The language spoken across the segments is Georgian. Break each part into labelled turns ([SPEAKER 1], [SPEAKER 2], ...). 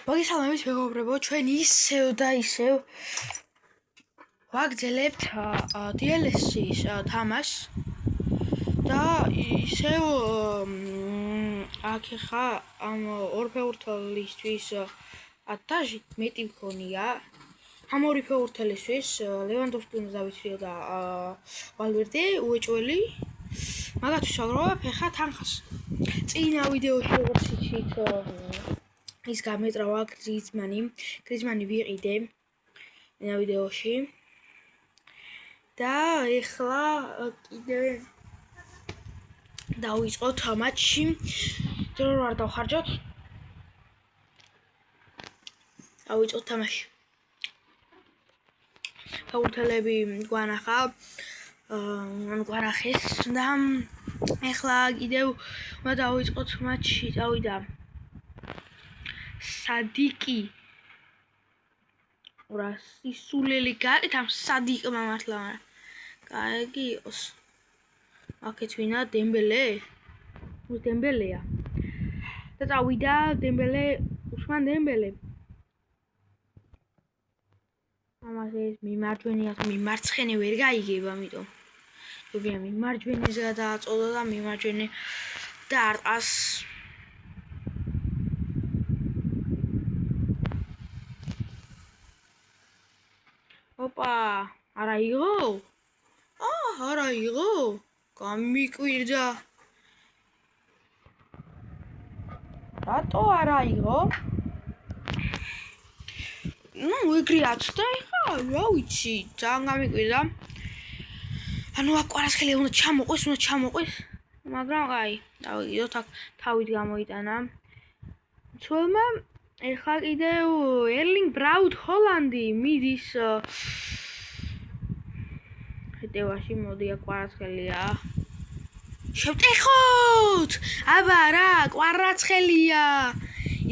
[SPEAKER 1] მოგესალმებით მეგობრებო, ჩვენ ისევ და ისევ ვაგრძელებთ DLSC-ის თამაშს და ისევ აქ ხა ამ ორ ფეხბურთელისთვის ათასი მეტი მქონია. ამ ორი ფეხბურთელისთვის ლევანდოვსკი უნდა დავიცვლიო და ვალვერდე უეჭველი. მაგათთვის ვაგროვებ ხა თანხას. წინა ვიდეოში როგორც იცით ის გამეწრავა გრიზმანი ვიყიდე ენა ვიდეოში და ეხლა კიდე დავიწყოთ მატჩი დრო არ დავხარჯოთ დავიწყოთ თამაში ფეხბურთელები გვანახა გვანახეს და ეხლა კიდევ უნდა დავიწყოთ მატჩი წავიდა სადიკი სისულელი გააკეთა ამ სადიკმა მართლა მაგრამ კარგი იყოს აქეთ ვინა დემბელეა და წავიდა უსმან დემბელე ამას ეს მიმარცხენე ვერ გაიგება ამიტომ ჯობია მიმარჯვენეს გადააწოდა და მიმარჯვენე დაარტყას ოპა არა იღო გამიკვირდა რატო არა იღო ეგრეაც და ეხა რა ვიცი ძალიან გამიკვირდა ანუ აქ კვარაცხელია უნდა ჩამოყვეს მაგრამ აი დავიდოთ აქ თავით გამოიტანა მცველმა ეხლა კიდევ ერლინგ ბრაუტ ჰოლანდი მიდის შეტევაში მოდი აქ კვარაცხელია შევტეხოთ აბა რა კვარაცხელია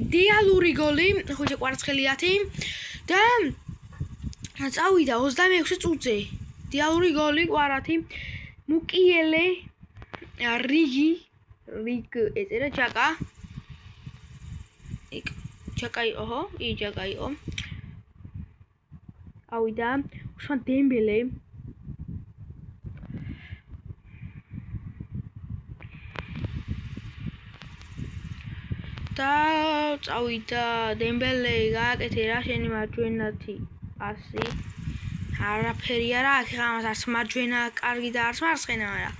[SPEAKER 1] იდეალური გოლი ხუჭე კვარაცხელიათი და წავიდა 26 წუთზე იდეალური გოლი კვარათი მუკიელე რიგ ეწერა ჯაკა იყო ავიდა უსმან დემბელე და წავიდა დემბელე გააკეთე რა შენი მარჯვენათი პასი არაფერი არა აქ ამას არც მარჯვენა კარგი და არც მარცხენა არა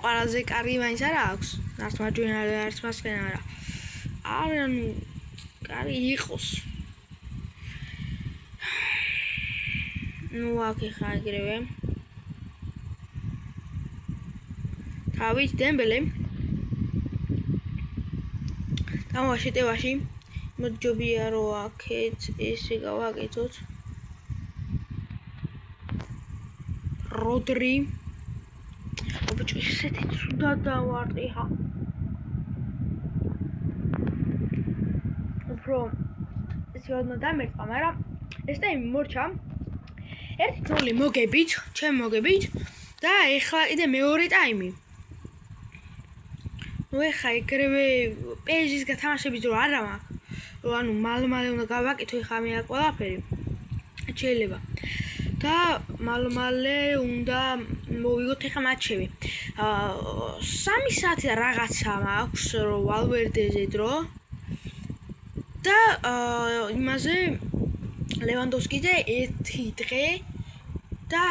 [SPEAKER 1] ყველაზე კარგი მაინც არა აქვს არც მარჯვენა არც მარცხენა არა ანუ კარგი იყოს ნუ აქ ხა ეგრევე თავით დემბელე შეტევაში მოძჯობია რომ აქეთ ესე გავაკეთოთ როდრი ობიჭო ესეთი ცუდად დავარტყი ხა უფრო ეს როდნა დამერწყა მაგრამ ეს ტაიმი მორჩა 1-0 მოგებით და ეხლა კიდე მეორე ტაიმი ნუ ეხა ეგრევე PSG-ის გათამაშების დრო არა მაქვს ანუ მალე უნდა გავაკეთო ეხა მე არ ყველაფერი შეიძლება და მალე უნდა მოვიგოთ ეხა მატჩები 3 საათი და რაღაცა მაქვს რომ ვალვერდეზე დრო და იმაზე ლევანდოვსკიზე 1 დღე და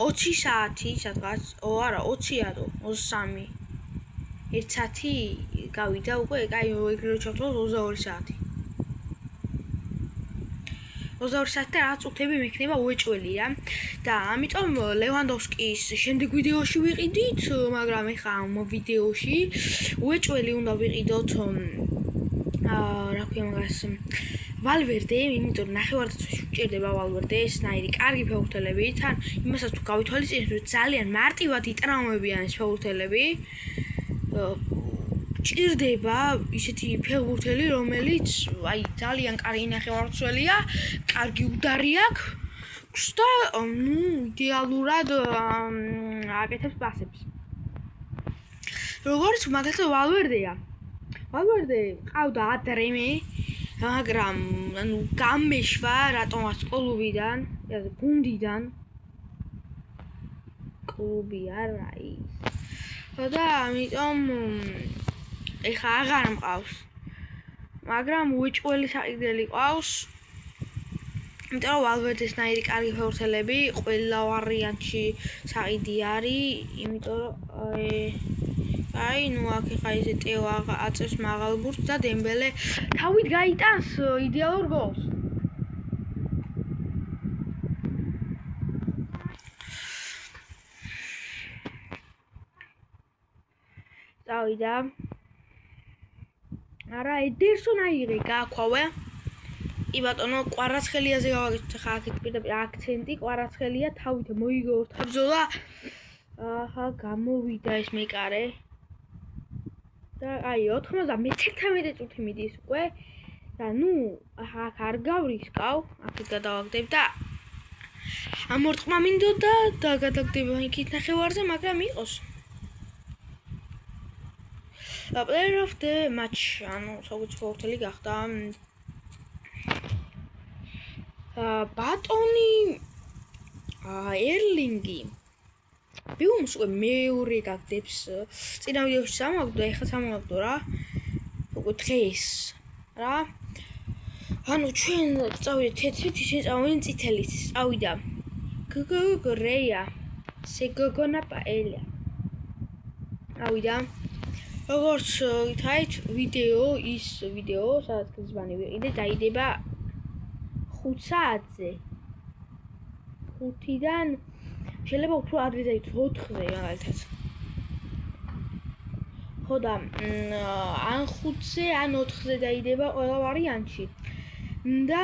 [SPEAKER 1] 20 საათი სადღაც არა 20-ად 23 1 საათი გავიდა უკვე კაი ეგრევე ჩავთვალოთ 22 საათი 22 საათი და რაღაც წუთები მექნება უეჭველი რა და ამიტომ ლევანდოვსკის შემდეგ ვიდეოში ვიყიდით მაგრამ ეხა ამ ვიდეოში უეჭველი უნდა ვიყიდოთ რა ქვია მაგას ვალვერდე იმიტომ ნახევარდაცვაში უჭირდება ვალვერდე ესნაირი კარგი ფეხბურთელები თან იმასაც თუ გავითვალისწინებთ რომ ძალიან მარტივად იტრაუმებიან ეს ფეხბურთელები ჭირდება ისეთი ფეხბურთელი რომელიც აი ძალიან კარგი ნახევარმცველია კარგი უდარი აქვს და იდეალურად აკეთებს პასებს როგორც მაგალითად ვალვერდე ყავდა ადრემე მაგრამ ანუ გამეშვა რატომაც კლუბიდან, გუნდიდან კლუბი არა ის. და ამიტომ ეხა აღარ მყავს. მაგრამ უეჭველი საყიდელი ყავს. იმიტომ რომ ვალვერდესნაირი კარგი ფეხბურთელები ყველა ვარიანტში საყიდი არის, იმიტომ რომ ნუ აქ ეხა ესე ტეო აწევს მაღალ ბურთს და დემბელე თავით გაიტანს იდეალურ გოლს. წავიდა. არა, ედერსონ აიღე გააქვავე. კი ბატონო, კვარაცხელიაზე გავაკეთეთ ხა აქეთ პირდაპირ აქცენტი, კვარაცხელია თავით მოიგო ორთაბრძოლა. ახლა გამოვიდა ეს მეკარე. და აი 91 წუთი მიდის უკვე. და ნუ აქ არ გავრისკავ, აქეთ გადავაგდებ და ამორტყმა მინდოდა და გადაგდება იქით ნახევარზე, მაგრამ იყოს. Player of the match, ანუ საუკეთესო ფეხბურთელი გახდა. ბატონი ერლინგი ბიუმს უკვე მეორე გაგდებს. წინა ვიდეოში სამაგდო, ეხლა სამაგდო რა. უკვე დღეს რა. ანუ ჩვენ წავიდეთ თეთრით, ისინი წავიდნენ წითელით. წავიდა გოგორეა, სეგოგონა პაელია. წავიდა. როგორც ითაით ვიდეო, ის ვიდეო, სადაც გზბანი ვიყიდე, დაიდება 5 საათზე. 5-დან შეიძლება უფრო ადრე დაიწყოს 4-ზე მაგალითად. ხო და ან 5-ზე, ან 4-ზე დაიდება ყველა ვარიანტში. და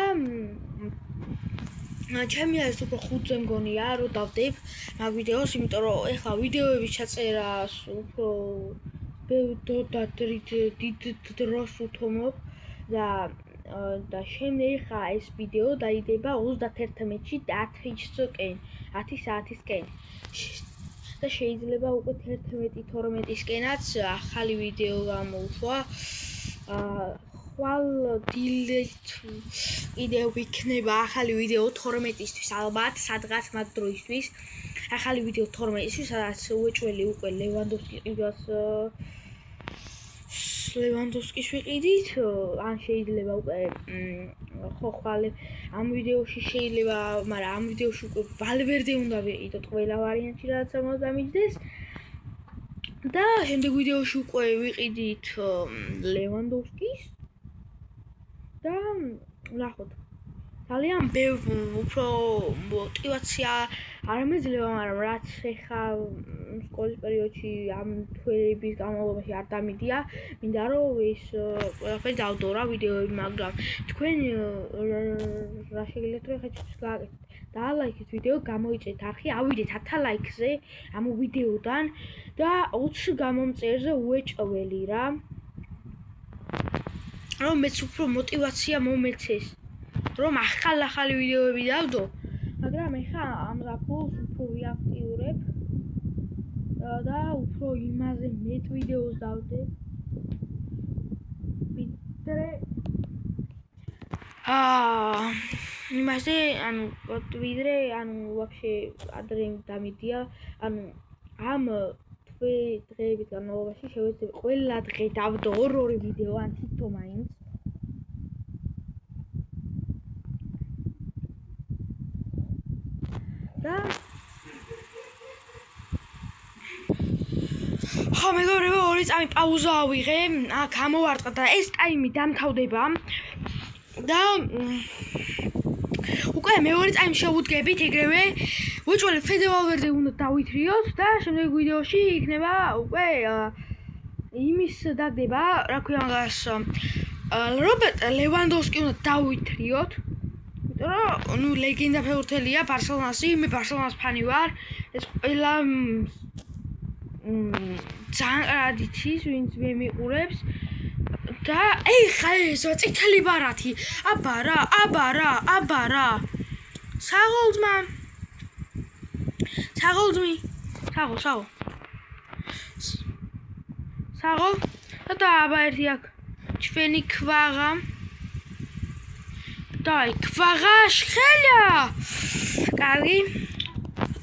[SPEAKER 1] ჩემი არის უფრო 5-ზე მგონია, რომ დავდებ მაგ ვიდეოს, იმიტომ რომ ეხლა ვიდეოების ჩაწერას უფრო დიდ დროს უთომობ და შემდეგ ხა ეს ვიდეო დაიდება 31-ში 10 საათისკენ. და შეიძლება უკვე 11-12-ისკენაც ახალი ვიდეო გამოუშვა. ხვალ დილით კიდევ იქნება ახალი ვიდეო 12-ისთვის ალბათ, სადღაც მაგ დროისთვის. ახალი ვიდეო 12-ისთვის, სადაც უეჭველი უკვე ლევანდოვსკის ვიყიდით, ან შეიძლება უკვე ხო ხვალ ამ ვიდეოში შეიძლება, მაგრამ ამ ვიდეოში უკვე ვალვერდე უნდა ვიყიდოთ ყველა ვარიანტში, რაც ამოძამიჯდეს. და შემდეგ ვიდეოში უკვე ვიყიდით ლევანდოვსკის და ნახოთ. ძალიან უფრო мотивация არ მეძლევა, მაგრამ რაც ეხა სკოლის პერიოდში ამ თვეების განმავლობაში არ დამიდია, მინდა რომ ეს ყველაფერი დავდო რა ვიდეოები, მაგრამ თქვენ რა შეგიძლიათ რომ ეხა გააკეთეთ. დაალაიქეთ ვიდეო, გამოიწეთ არხი, ავიდეთ 1000 ლაიქზე ამ ვიდეოდან და 20 გამომწერზე უეჭველი რა. რომ მეც უფრო мотивация მომეცეს. რომ ახალი ვიდეოები დავდო, მაგრამ ეხა ამ ზაფხულს უფრო ვიაქტიურებ და უფრო იმაზე მეტ ვიდეოს დავდებ. ვიდრე იმაზე, ანუ ვიდრე, ანუ ვაფშე ადრე დამიდია, ანუ ამ დღეების განმავლობაში შევეცდები ყველა დღე დავდო 2 ვიდეო, ან თითო მაინც. და ხო მეგობრებო, 2 წამი პაუზა ავიღე, გამოვარტყა და ეს ტაიმი დამთავრდება და უკვე მეორე წამი შევუდგებით, ეგრევე უეჭველი ფედე ვალვერდე უნდა დავითრიოთ და შემდეგ ვიდეოში იქნება უკვე იმის დაგდება, რა ქვია მაგას, რობერტ ლევანდოვსკი უნდა დავითრიოთ. იმიტომ რომ ლეგენდა ფეხბურთელია ბარსელონაში, მე ბარსელონას ფანი ვარ. ეს ყველა ძალიან იცის, ვინც მე მიყურებს. და ეხა ეს წითელი ბარათი. აბა რა. საღოლძმა. საღოლ. და აბა ერთი აქ ჩვენი ქვაღა. Давай, ქვაღაშ ხელა. კარგი.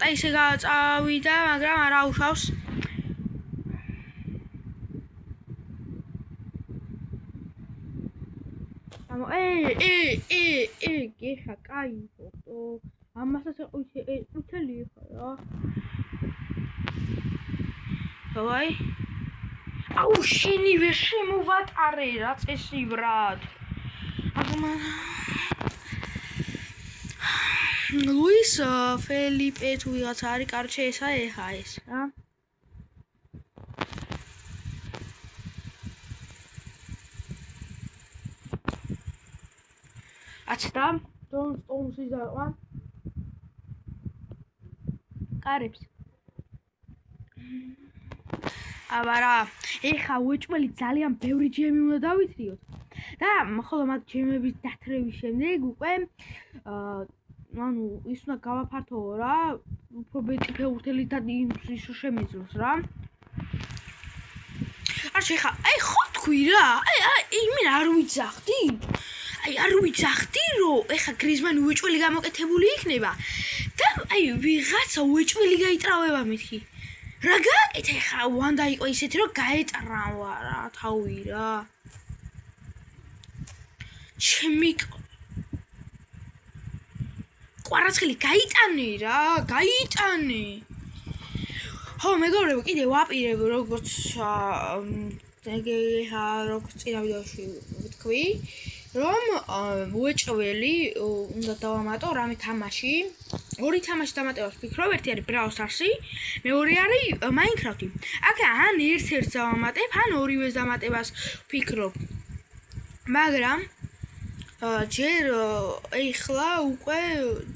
[SPEAKER 1] და ისე გავწავიდა, მაგრამ არ აუშავს. გეხა, კაი ფოტო. ამასაც უთელი ხა რა. დავაი. აუ შენივე შემოვატარე რა წესივრად. Luis Felipe თუ ვიღაცა არის, კარჩე ესა ეხა ეს, რა. აჩდა, სტონს იზარვა. კარებს. აბარა, ეხა უეჭველი ძალიან ბევრი ჯემი უნდა დავითრიოთ. და ხოლო მაგ ჯემების დათრევის შემდეგ უკვე ანუ ის უნდა გავაფართოვო რა, უფრო მეტი ფეხბურთელი და ის შემიძლოს რა. არჩი ხა, აი ხო თქვი რა, აი მე არ ვიცახდი. აი არ ვიცახდი რომ ეხა გრიზმანი უეჭველი გამოკეთებული იქნება და აი ვიღაცა უეჭველი გაიტრავება მეთქი. რა გააკეთა ეხა ვანდა იყო ისეთი რომ გაეტრავა რა თავი რა. ჩემი კვარაცხელი გაიტანე რა, გაიტანე. ხო, მეგობრებო, კიდე ვაპირებ როგორც როგორც წინა ვიდეოში ვთქვი, რომ უეჭველი უნდა დავამატო რამე თამაში. ორი თამაში დამატებას ვფიქრობ, ერთი არის Brawl Stars-ი, მეორე არის Minecraft-ი. აქ ან ერთ-ერთს დავამატებ, ან ორივეს დამატებას ვფიქრობ. მაგრამ ჯერ ეხლა უკვე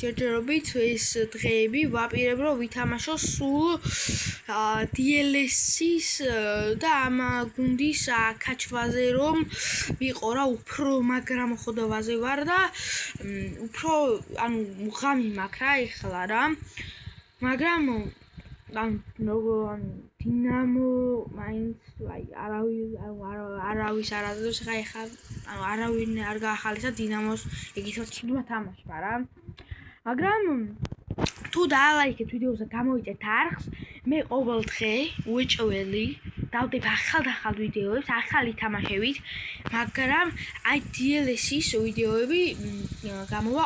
[SPEAKER 1] ჯერჯერობით ეს დღეები ვაპირებ რომ ვითამაშო სულ DLC-ს და ამ გუნდის კაჩვაზე რომ ვიყო რა უფრო მაგრამ ხოდავაზე ვარ და უფრო ანუ ღამი მაქვს რა ეხლა რა მაგრამ დინამო მაინც აი არავის არადოს ხა ანუ არავინ არ გაახალისა დინამოს ეგეთად ჩუდმა თამაშმა რა მაგრამ თუ დაალაიქეთ ვიდეოზე გამოვიწერთ არხს მე ყოველ დღე უეჭველი დავდებ ახალ ვიდეოებს ახალი თამაშებით მაგრამ აი DLC-ის ვიდეოები გამოვა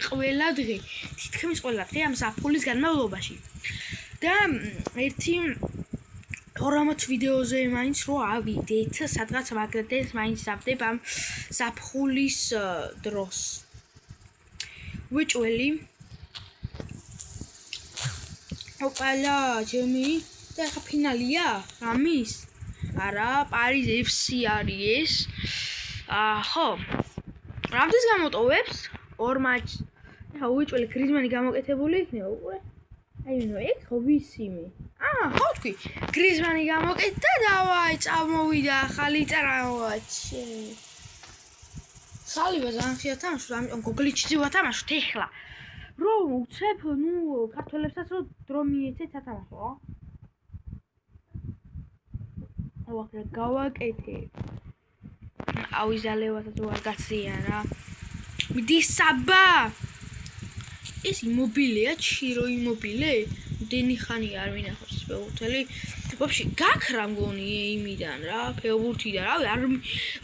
[SPEAKER 1] ყველა დღე თითქმის ყველა დღე ამ საფულის განმავლობაში და ერთი 12 ვიდეოზე მაინც რო ავიდეთ სადღაც მაგდენს მაინც დავდებ ამ საფულის დროს უეჭველი ოპალა ჯემი და ხა ფინალია რამის არა პარიზ FC არის ეს ხო რამდენს გამოტოვებს ორ მატჩს ხა უეჭველი გრიზმანი გამოკეთებული იქნება უკვე აი ნუ ეგ ხო ვიციმე ხო თქვი გრიზმანი გამოკეთდა დავაი წამოვიდა ახალი ტრამვაჩი სალიბა ძალიან ხშირად თამაშობ ამიტომ გოგლიჩი ვათამაშოთ ეხლა რომ უცებ ნუ ქართველებსაც რომ დრო მიეცეთ ათამაშო რა ვახლა გავაკეთე ავიზალევასაც ვარ გაციან რა მიდი საბა ეს იმობილეა ჩირო იმობილე დენი ხანი არ მინახავს ეს ფეხბურთელი ვაფშე გაქრა მგონი იმიდან რა ფეხბურთიდან რავი არ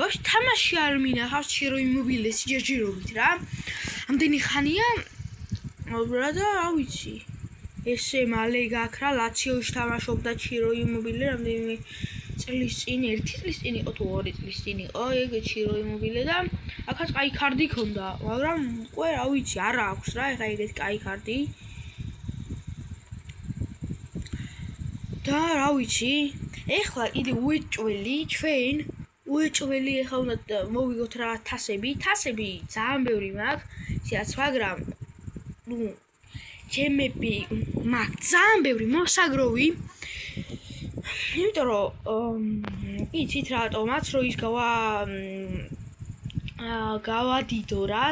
[SPEAKER 1] ვაფშე თამაში არ მინახავს ჩირო იმობილეს ჯერჯერობით რა ამდენი ხანია ბრატა რა ვიცი ესე მალე გაქრა ლაციოში თამაშობდა ჩირო იმობილე რამდენი წლის წინ 1 წლის წინ იყო თუ 2 წლის წინ იყო ეგ ჩირო იმობილე და აქაც კაი კარდი ქონდა მაგრამ უკვე რა ვიცი არა აქვს რა ეხა ეგეთ კაი კარდი და რა ვიცი ეხლა კიდე უეჭველი ჩვენ უეჭველი ეხლა უნდა მოვიგოთ რა თასები ძალიან ბევრი მაქვს ისეაც მაგრამ ნუ ჩემები მაქვს ძალიან ბევრი მოსაგროვი იმიტომ რომ იცით რატომაც რომ ის გავადიდო რა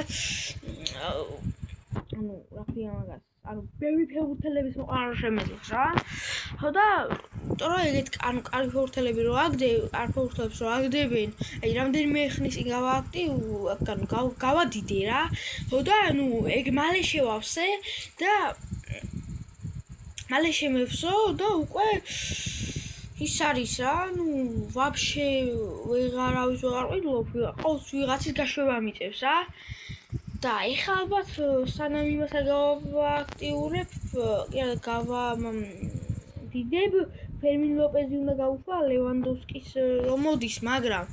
[SPEAKER 1] ანუ რა ქვია მაგას ანუ ბევრი ფეხბურთელების მოყარა შემეძლოს რა ხო და თორე ეგეთ ანუ კარგი ფეხბურთელები რო კარგი ფეხბურთელებს რო აგდებენ, აი რამდენიმე ხნის წინ გავაკეთე, ანუ გავადიდე რა. ხო და ანუ ეგ მალე შევავსე და მალე შემევსო და უკვე ის არის რა, ну, вообще ვეღარავის ვეღარ ყიდულობ, ყოველთვის ვიღაცის გაშვება მიწევს რა. და ეხლა ალბათ სანამ იმასა გავაქტიურებ, გავამდიდებ, ფერმინ ლოპეზი უნდა გავუშვა, ლევანდოვსკის რომ მოდის, მაგრამ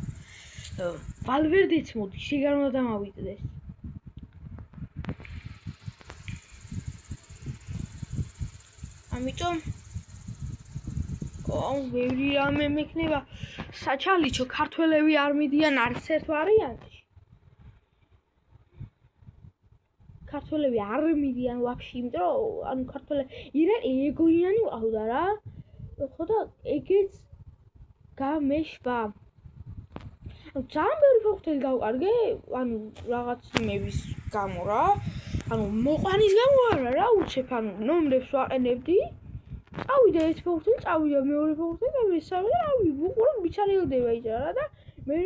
[SPEAKER 1] ვალვერდეც მოდის, შეგარ უნდა დამავიწყდეს. ამიტომ ბევრი რამე მექნება საჩალიჩო ქართველები არ მიდიან არც ერთ ვარიანტში. ქართველები არ მიდიან ვაფშე, იმიტომ რომ ანუ ქართველები ირან ეგოიანი ყავდა რა. ხო და ეგეც გამეშვა. ანუ ძალიან ბევრი ფეხბურთელი გავყარგე, ანუ რაღაც იმების გამო რა. ანუ მოყვანის გამო არა რა, უცებ ანუ ნომრებს ვაყენებდი. წავიდა ერთ ფეხბურთელი, წავიდა მეორე ფეხბურთელი და მესამე და რავი, უყურებ ბიჩარიელდება იჭარა და მე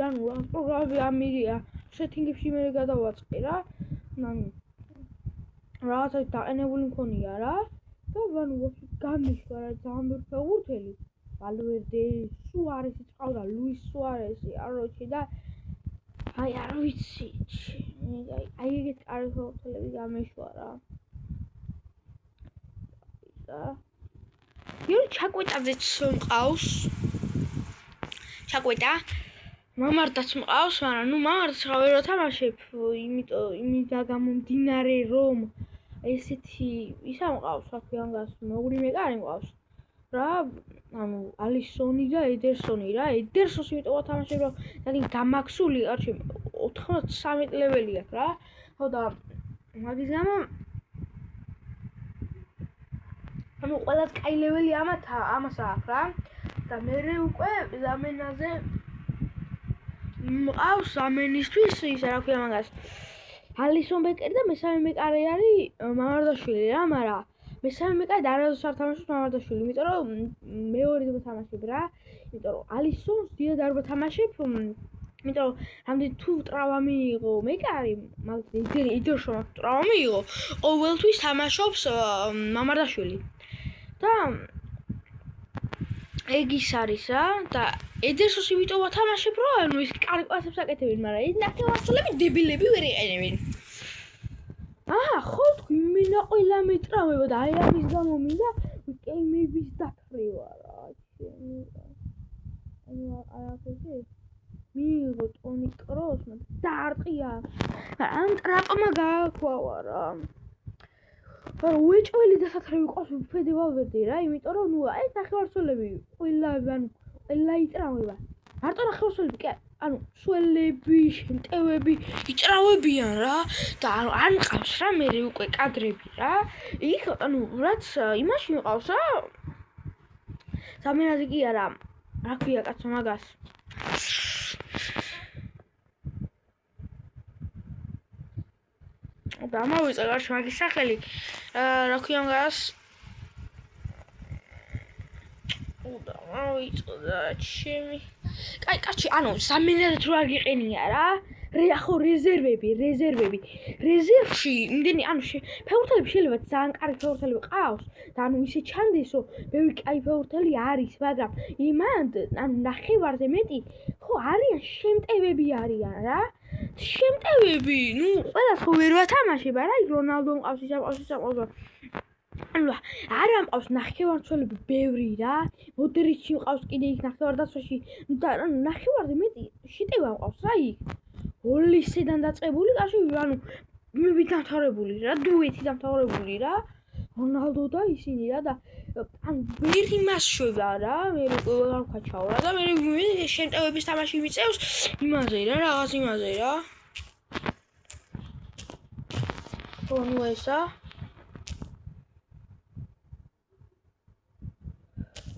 [SPEAKER 1] ანუ რაღაც პროგრამები ამირია, სეტინგებში მე გადავაწყე რა. ანუ რაღაცა დაყენებული მქონია რა. და ანუ გამიშვა რა ძალიან ბევრი ფეხბურთელი. ვალვერდე, სუარესი წავდა, ლუის სუარესი, აროჩი და აი არ ვიცი, აი ეგეთ კარგი ფეხბურთელები გამეშვა რა. იური ჩაკვეტაძეც მყავს. ჩაკვეტა. მამარდაც მყავს, მაგრამ ნუ მამარდაც რა ვერ ვთამაშებ, იმით გამომდინარე რომ ესეთი ისა მყავს, რა ქვია ამას, მეური მეკარი მყავს. რა, ანუ ალისონი და ედერსონი რა, ედერსონს იმიტომ ვთამაშებ, რომ ძალიან გამაქსული, არჩი 93 ლეველი აქვს რა. ხო და მაგის გამო ანუ ყველას კაი ლეველი ამას აქვს რა. და მე უკვე ზამენაზე მყავს ზამენისთვის ისა რა ქვია მაგას. ალისონ ბეკერი და მესამე მეკარე არის მამარდაშვილი რა, მაგრამ მესამე მეკარე არასდროს არ თამაშობს მამარდაშვილი, იმიტომ რომ მეორე ვთამაშებ რა. იმიტომ რომ ალისონს დიდად არ ვთამაშებ, იმიტომ რომ რამდენი თუ ტრავმა მიიღო მეკარი, მაგრამ იდერშომა ტრავმა მიიღო, ყოველთვის თამაშობს მამარდაშვილი. და ეგ ის არის რა და ედერსონს იმიტომ ვთამაშებ, რომ ანუ ის კარგი პასებს აკეთებენ, მაგრამ ეს ნახევარმცველები დებილები ვერ იყენებენ. ხო თქვი მინდა ყველა მეტრავება და აი ამის გამო მინდა გეიმების დაქრევა რა. ანუ არაფერზე მიიღო ტონი კროსმა დაარტყია. ამ ტრაპმა გააქვავა რა. მაგრამ უეჭველი დასათრევი ყავს ფედე ვალვერდე რა, იმიტომ რომ ნუ ეს ნახევარმცველები ყველა იწრავება. მარტო ნახევარმცველები კი ანუ სველები, შემტევები იწრავებიან რა და ანუ არ მყავს რა მე უკვე კადრები რა. იქ ანუ რაც იმაში მყავს რა. ზამენაზე კი არა. რა ქვია კაცო მაგას? და მოვიწყე გარშ მაგის სახელი. რა ქვია მაგას? და მოვიწყდა ჩემი. კაი, კაცი, ანუ ზამენად რო არ გიყენია რა. ხო რეზერვები. რეზერვში იმდენი ანუ ფეხბურთელები შეიძლება ძალიან კარგი ფეხბურთელები ყავს და ანუ ისე ჩანდეს რომ ბევრი კაი ფეხბურთელი არის, მაგრამ იმან ანუ ნახევარზე მეტი ხო არიან შემტევები არიან რა. შემტევები, ნუ ყველას ხო ვერ ვათამაშებ რა, რონალდო მყავს, ისა მყავს. ანუ არა მყავს ნახევარმცველები ბევრი რა. მოდრიჩი მყავს კიდე იქ ნახევარდაცვაში. ნუ და ანუ ნახევარზე მეტი შეტევა მყავს რა იქ. ოლისედან დაწყებული, კაცი, ანუ იმები დამთავრებული რა, დუეტი დამთავრებული რა. რონალდო და ისინი რა და ანუ ვერ იმას შვება რა, მე რა ვქაჩაო რა და მე შემტევების თამაში მიწევს იმაზე რა, რაღაც იმაზე რა. ხო, ნუ ესა.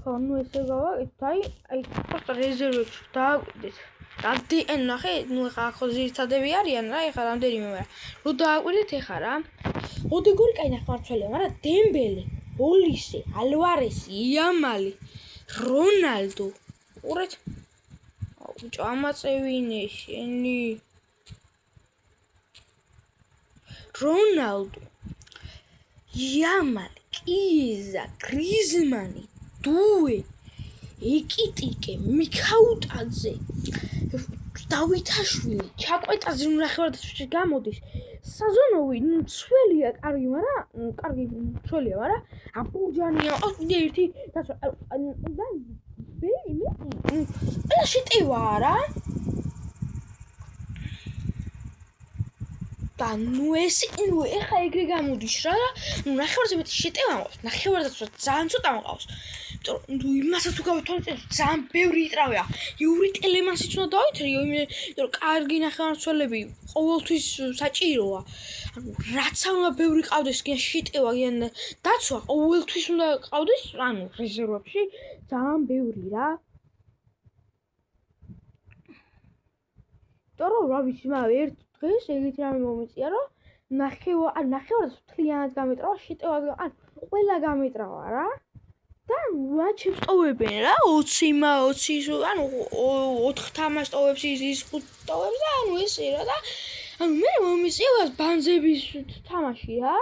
[SPEAKER 1] ხო, ნუ ესე გავაკეთე, აი просто რეზერვებში დააკვირდეთ. რამდენი ნახე, ნუ ხა ხო ზირთადები არიან რა, ეხა რამდენიმე მაგრამ რო დააკვირდეთ ეხა რა. ოდეგორი კაი ნახევარმცველია, მაგრამ დემბელე ოლისე, ალვარესი, იამალი, რონალდო. ყურეთ. ბიჭო, ამაწევინე შენი. რონალდო. იამალი, კიზა, გრიზმანი, დუე, ეკიტიკე, მიქაუტაძე, დავითაშვილი, ჩაკვეტაძე ნახევარდაცვაში გამოდის. საზონოვი, ცველია, კარგი, მაგრამ კარგი ცველია, მაგრამ აპურჯანია, კიდე ერთი და მე შეტევა რა. და ეხა ეგრე გამოდის რა. ნახევარზე მეტი შეტევა მაქვს, ნახევარდაცვა ძალიან ცოტა მყავს. იმიტომ იმასაც თუ გავთვალისწინებთ, ძალიან ბევრი იტრავია. იური ტელემანსიც უნდა დავითრიო, იმიტომ კარგი ნახევარმცველები ყოველთვის საჭიროა. ანუ რაც უნდა ბევრი ყავდეს, გიან შეტევა, გიან დაცვა, ყოველთვის უნდა ყავდეს, ანუ რეზერვებში ძალიან ბევრი რა. იმიტომ რა ვიცი, მაგრამ ერთ დღეს ეგეთი რამე მომიწია, რომ ნახევარდაცვა მთლიანად გამეტრავა, შეტევას ყველა გამეტრავა რა. და მაჩებს ტოვებენ რა 20 ანუ 4 თამაშს ტოვებს ის 5 ტოვებს და ანუ ესე რა და ანუ მე მომიწია ბანძების თამაში რა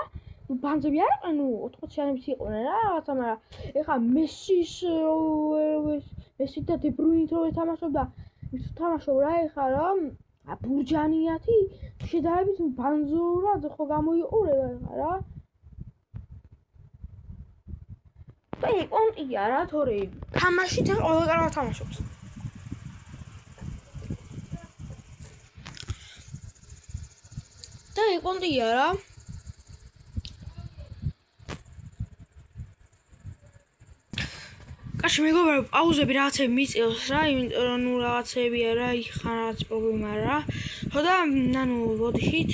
[SPEAKER 1] ბანძები არა ანუ 80-იანების იყვნენ რა რაღაცა მაგრამ ეხა მესი და დე ბრუინით რო ეთამაშობდა ის თამაშობ რა ეხა რა ბურჯანიათი შედარებით ბანზურად ხო გამოიყურება ეხა რა და ეკონტია რა თორე თამაში თან ყველა კარგად თამაშობს და ეკონტია რა კაში მეგობრებო პაუზები რაღაცები მიწევს რა იმიტომ რომ ნუ რაღაცებია რა იქ ხან რაღაც პრობლემა რა ხო და ანუ ბოდიშით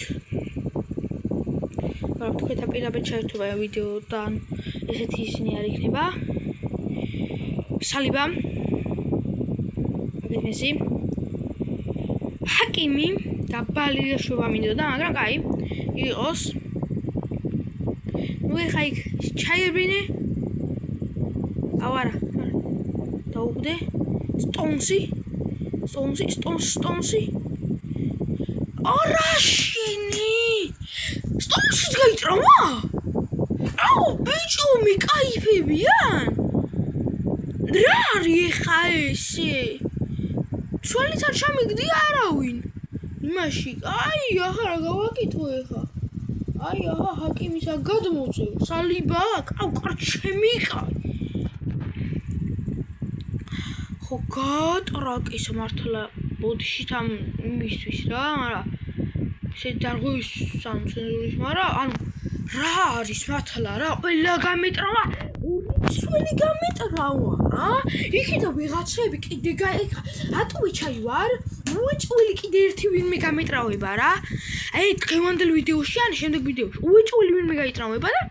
[SPEAKER 1] მაგრამ თქვენთან პირდაპირ ჩაერთვება ვიდეოდან ესეთი ისინი არ იქნება სალიბა მესი ჰაკიმი და ბალიაშვება მინდოდა მაგრამ კაი იყოს ნუ ეხა იქ ჩაიერბინე აუ არა დაუგდე სტონსი არაშინი სტონსი გაიტრავა აუ ბიჭო მიკაიფებიან რა არის ხა ესე ცვალით არ ჩამიგდი არავინ იმაში აი ახლა გავაკითხო ეხა აი ახლა ჰაკიმისა გადმოწევ სალიბა აუ კარჩემი ყავ ხო გატრაკის მართლა ბოდიშით ამ მისთვის რა მაგრამ ესე დარღვის სამ ცენზურის მაგრამ ანუ რა არის მართლა რა ყველა გამეტრავა ორი გამეტრავა რა იქიდან ვიღაცები კიდე ატოვი ჩაი ვარ უეჭველი კიდე ერთი ვინმე გამეტრავება რა აი დღევანდელ ვიდეოში ან შემდეგ ვიდეოში უეჭველი ვინმე გაიტრამება და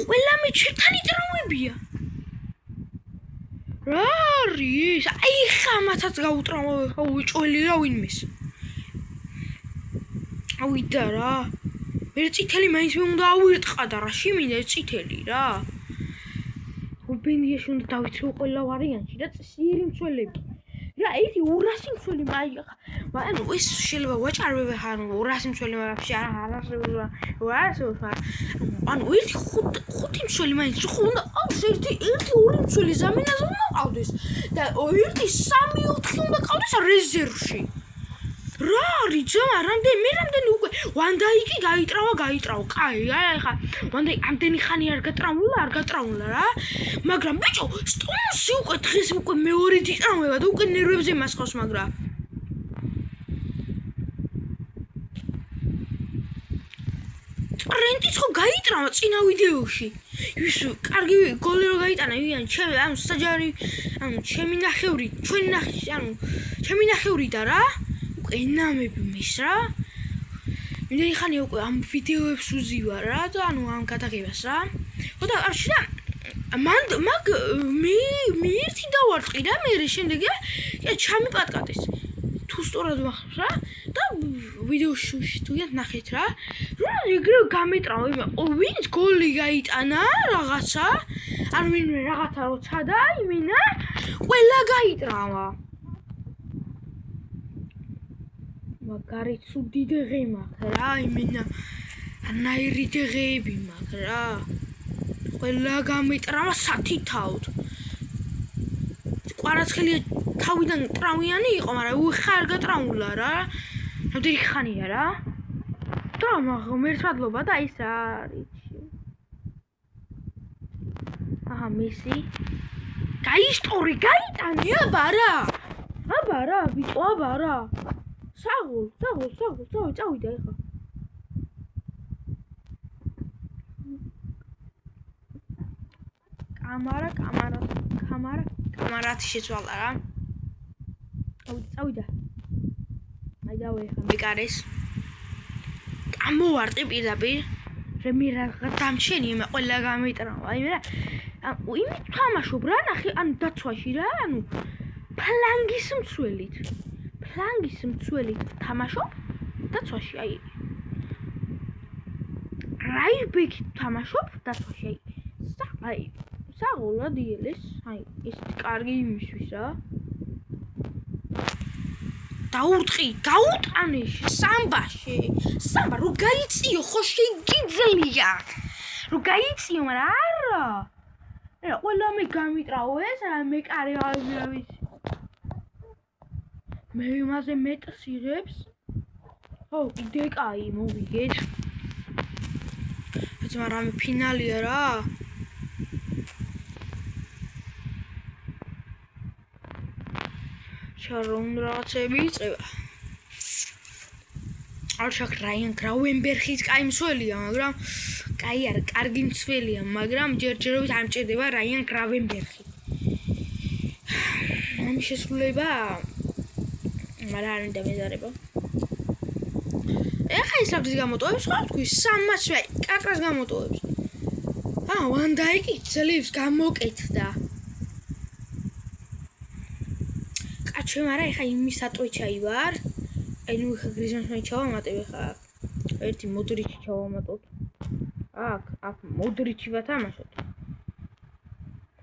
[SPEAKER 1] ყველა მე ჩემთან იტრამებია რა არის აი ხამათაც გაუტრავებ ხა უეჭველი რა ვინმეს ავიდა რა მე წითელი მაინც მე უნდა ავირტყა და რა შემინდა წითელი რა უბენიაში უნდა დავითრო ყველა ვარიანტი და წიერი მცველები რა ისი 200 მცველი მაიღა ანუ ეს შეიძლება ვაჭარბებ ხა ანუ 200 მცველი ვაფშე არ არსებობს ანუ ერთი 5 მცველი მაინც ხო უნდა აქვს ერთი 2 მცველი ზამინაზე უნდა ყავდეს და ერთი 3-4 უნდა ყავდეს რეზერვში რა არის ძმა რამდენი უკვე ვანდაიკი გაიტრავა კაი აი ხა ვანდაიკი ამდენი ხანი არ გატრამულა რა მაგრამ ბიჭო სტონსი უკვე დღეს უკვე მეორე დიტრამება და უკვე ნერვებზე მასხავს მაგრამ ტრენტიც ხო გაიტრავა წინა ვიდეოში ის კარგი გოლი რო გაიტანა იან ჩემი ანუ საჯარი ანუ ჩემი ნახევრი და რა ენამები მის რა იმდენი ხანი უკვე ამ ვიდეოებს უზივარ რა და ანუ ამ გადაღებას რა ხო და არში და მე ერთი დავარწყი და მე შემდეგ ჩამიპატკატეს თუ სწორად ვახსოვს რა და ვიდეოში თუ ნახეთ რა ეგრევე გამეტრავა იმენ ვინც გოლი გაიტანა რაღაცა ან ვინმე რაღაცა როცადა იმენა ყველა გაიტრავა მაგარი ცუდი დღე მაქვს რა იმენა ანაირი დღეები მაქვს რა ყველა გამეტრავა სათითაოდ კვარაცხელია თავიდან ტრავმიანი იყო მაგრამ ხარ გატრამულა რა ნამდვილი ხანია რა და მერთვადლობა და ის არის აჰა მესი გაისტორი გაიტანე აბარა ბიჭო აბარა საღოლ წავიდა ეხა კამარათი შეცვალა რა წავიდა აი დავე ეხა მეკარეს გამოვარტი პირდაპირ მე რაღაც დამჩენია მე ყველა გამეტრავა იმენა იმით თამაშობ რა ნახე ანუ დაცვაში რა ანუ ფლანგის მცველით თამაშობ დაცვაში აი რაიბექი თამაშობ დაცვაში აი საღოლა დიელეს აი ეს კარგი იმისთვის რა დაურტყი გაუტანე სამბა რო გაიწიო ხო შეგიძლია რო გაიწიო მაგრამ არა ყველა მე გამიტრაო ეს მე კარი ავირავის მე იმაზე მეტს იღებს ხო კიდე კაი მოვიგეთ მაგრამ ფინალია რა შარონ რაღაცები იწევა ალშაკ რაიან გრაუენბერგის კაი მსველია მაგრამ კაი არა კარგი მსველია მაგრამ ჯერჯერობით არ მჭირდება რაიან გრაუენბერგი ამის შესრულება მაგრამ არ მინდა მეზარება ეხა ის რაბდის გამოტოვებს ხო თქვი სამმაჩვე კაკრას გამოტოვებს ვანდაიკი ძლივს გამოკეთდა კაჩე მაგრამ ეხა იმის ატვიჩაი ვარ აი ნუ ხა გრიზმანსმენი ჩავამატებ ეხა ერთი მოდრიჩი ჩავამატოთ აქ მოდრიჩი ვათამაშოთ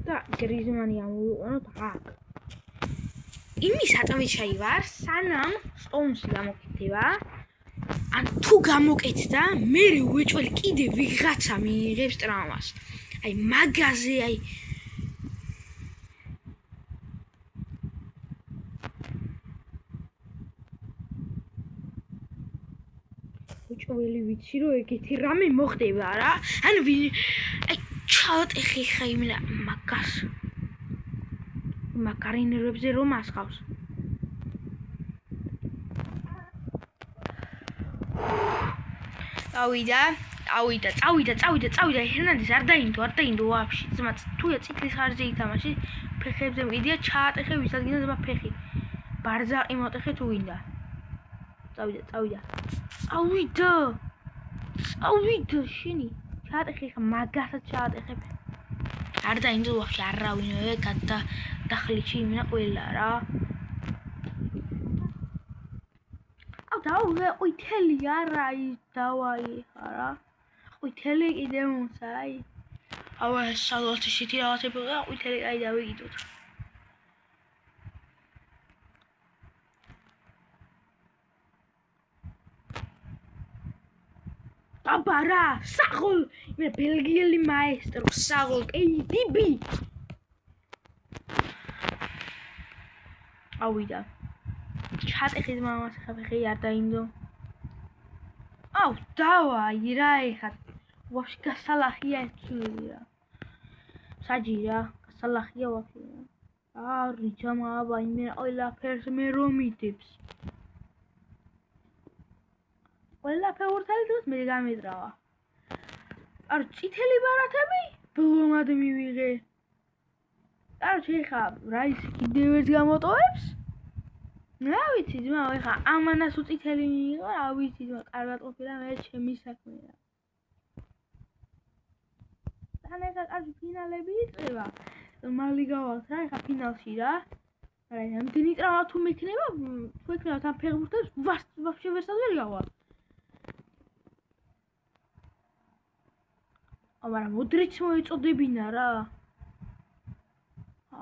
[SPEAKER 1] და გრიზმანი ამოვიყვანოთ აქ იმის ატვიჩაი ვარ სანამ სტოუნსი გამოკეთდება ან თუ გამოკეთდა მე ვეჭველი კიდე ვიღაცა მიიღებს ტრავმას აი მაგაზე აი ვეჭველი ვიცი რომ ეგეთი რამე მოხდება რა ან აი ჩავატეხი ხა იმენა მაგას მაგარინერებზე რომ ასხავს წავიდა ჰერნანდეს არ დაინდო ვაფშე ძმა თუია ციკლის ხარჯზე ითამაში ფეხებზე მიდია ჩაატეხე ვისაც გინდა ძმა ფეხი ბარძაყი მოტეხე თუ გინდა წავიდა შენი ჩაატეხე ხა მაგასაც ჩაატეხე არ დაინდო ვაფშე არავინო გადადახლიჩი იმენა ყველა რა დავე ყვითელი არა ის დავაი ხარა ყვითელი კიდე მომცა აი ავა სადღაც ისეთი რაღაცები და ყვითელი აი დავიგიდოთ აბარა საღოლ მე ბელგიელი მაესტრო საღოლ კეიბიბი ავიდა ჩატეხის მამას ხა ფეხი არ დაინდო დავაი რა ეხა ვაფშე გასალახია ეცული რა საჯირა გასალახია ვაფშე არი ჯამააბა იმენა ყველაფერს მე რომ იდებს ყველაფერ დროს მე გამეძრავა არ წითელი ბარათები ბლომად მივიღე კარჩი ხა რაისი კიდევ ერთ გამოტოვებს რა ვიცი ძმა ეხა ამანას უწითელი მიიღო რა ვიცი ძმა კარგად ყოფილა მე ჩემი საქმეა თან ეხა კარგი ფინალები იწყება მალე გავალთ რა ეხა ფინალში რა აი, ამდენი ტრავმა თუ მექნება, თუ ექნება თან ფეხბურთელს, ვაფშე ვერსად ვერ გავა. მაგრამ მოდრიც მოეწოდებინა რა.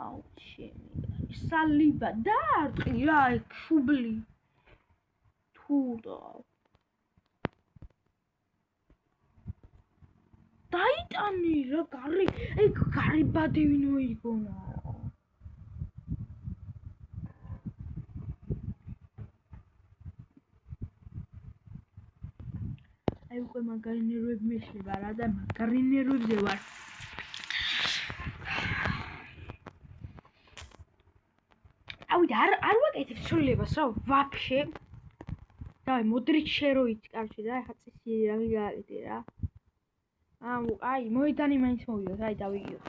[SPEAKER 1] აუ, ჩემი სალიბა დაარტყი რა, შუბლი. თუ და დაიტანი რა, გარი ბადევინ მოიგონა. აი უკვე მაგარი ნერვები მეშლება რა და მაგარი ნერვებზე ვარ. ავიდა არ ვაკეთებ ცვლილებას რა ვაფშე. დავай მოდრიც შეროიც კარჩი და ახლა წესი რა მიგააკეთე რა. აი მოედანი მაინც მოვიდოთ, აი დავიგიოთ.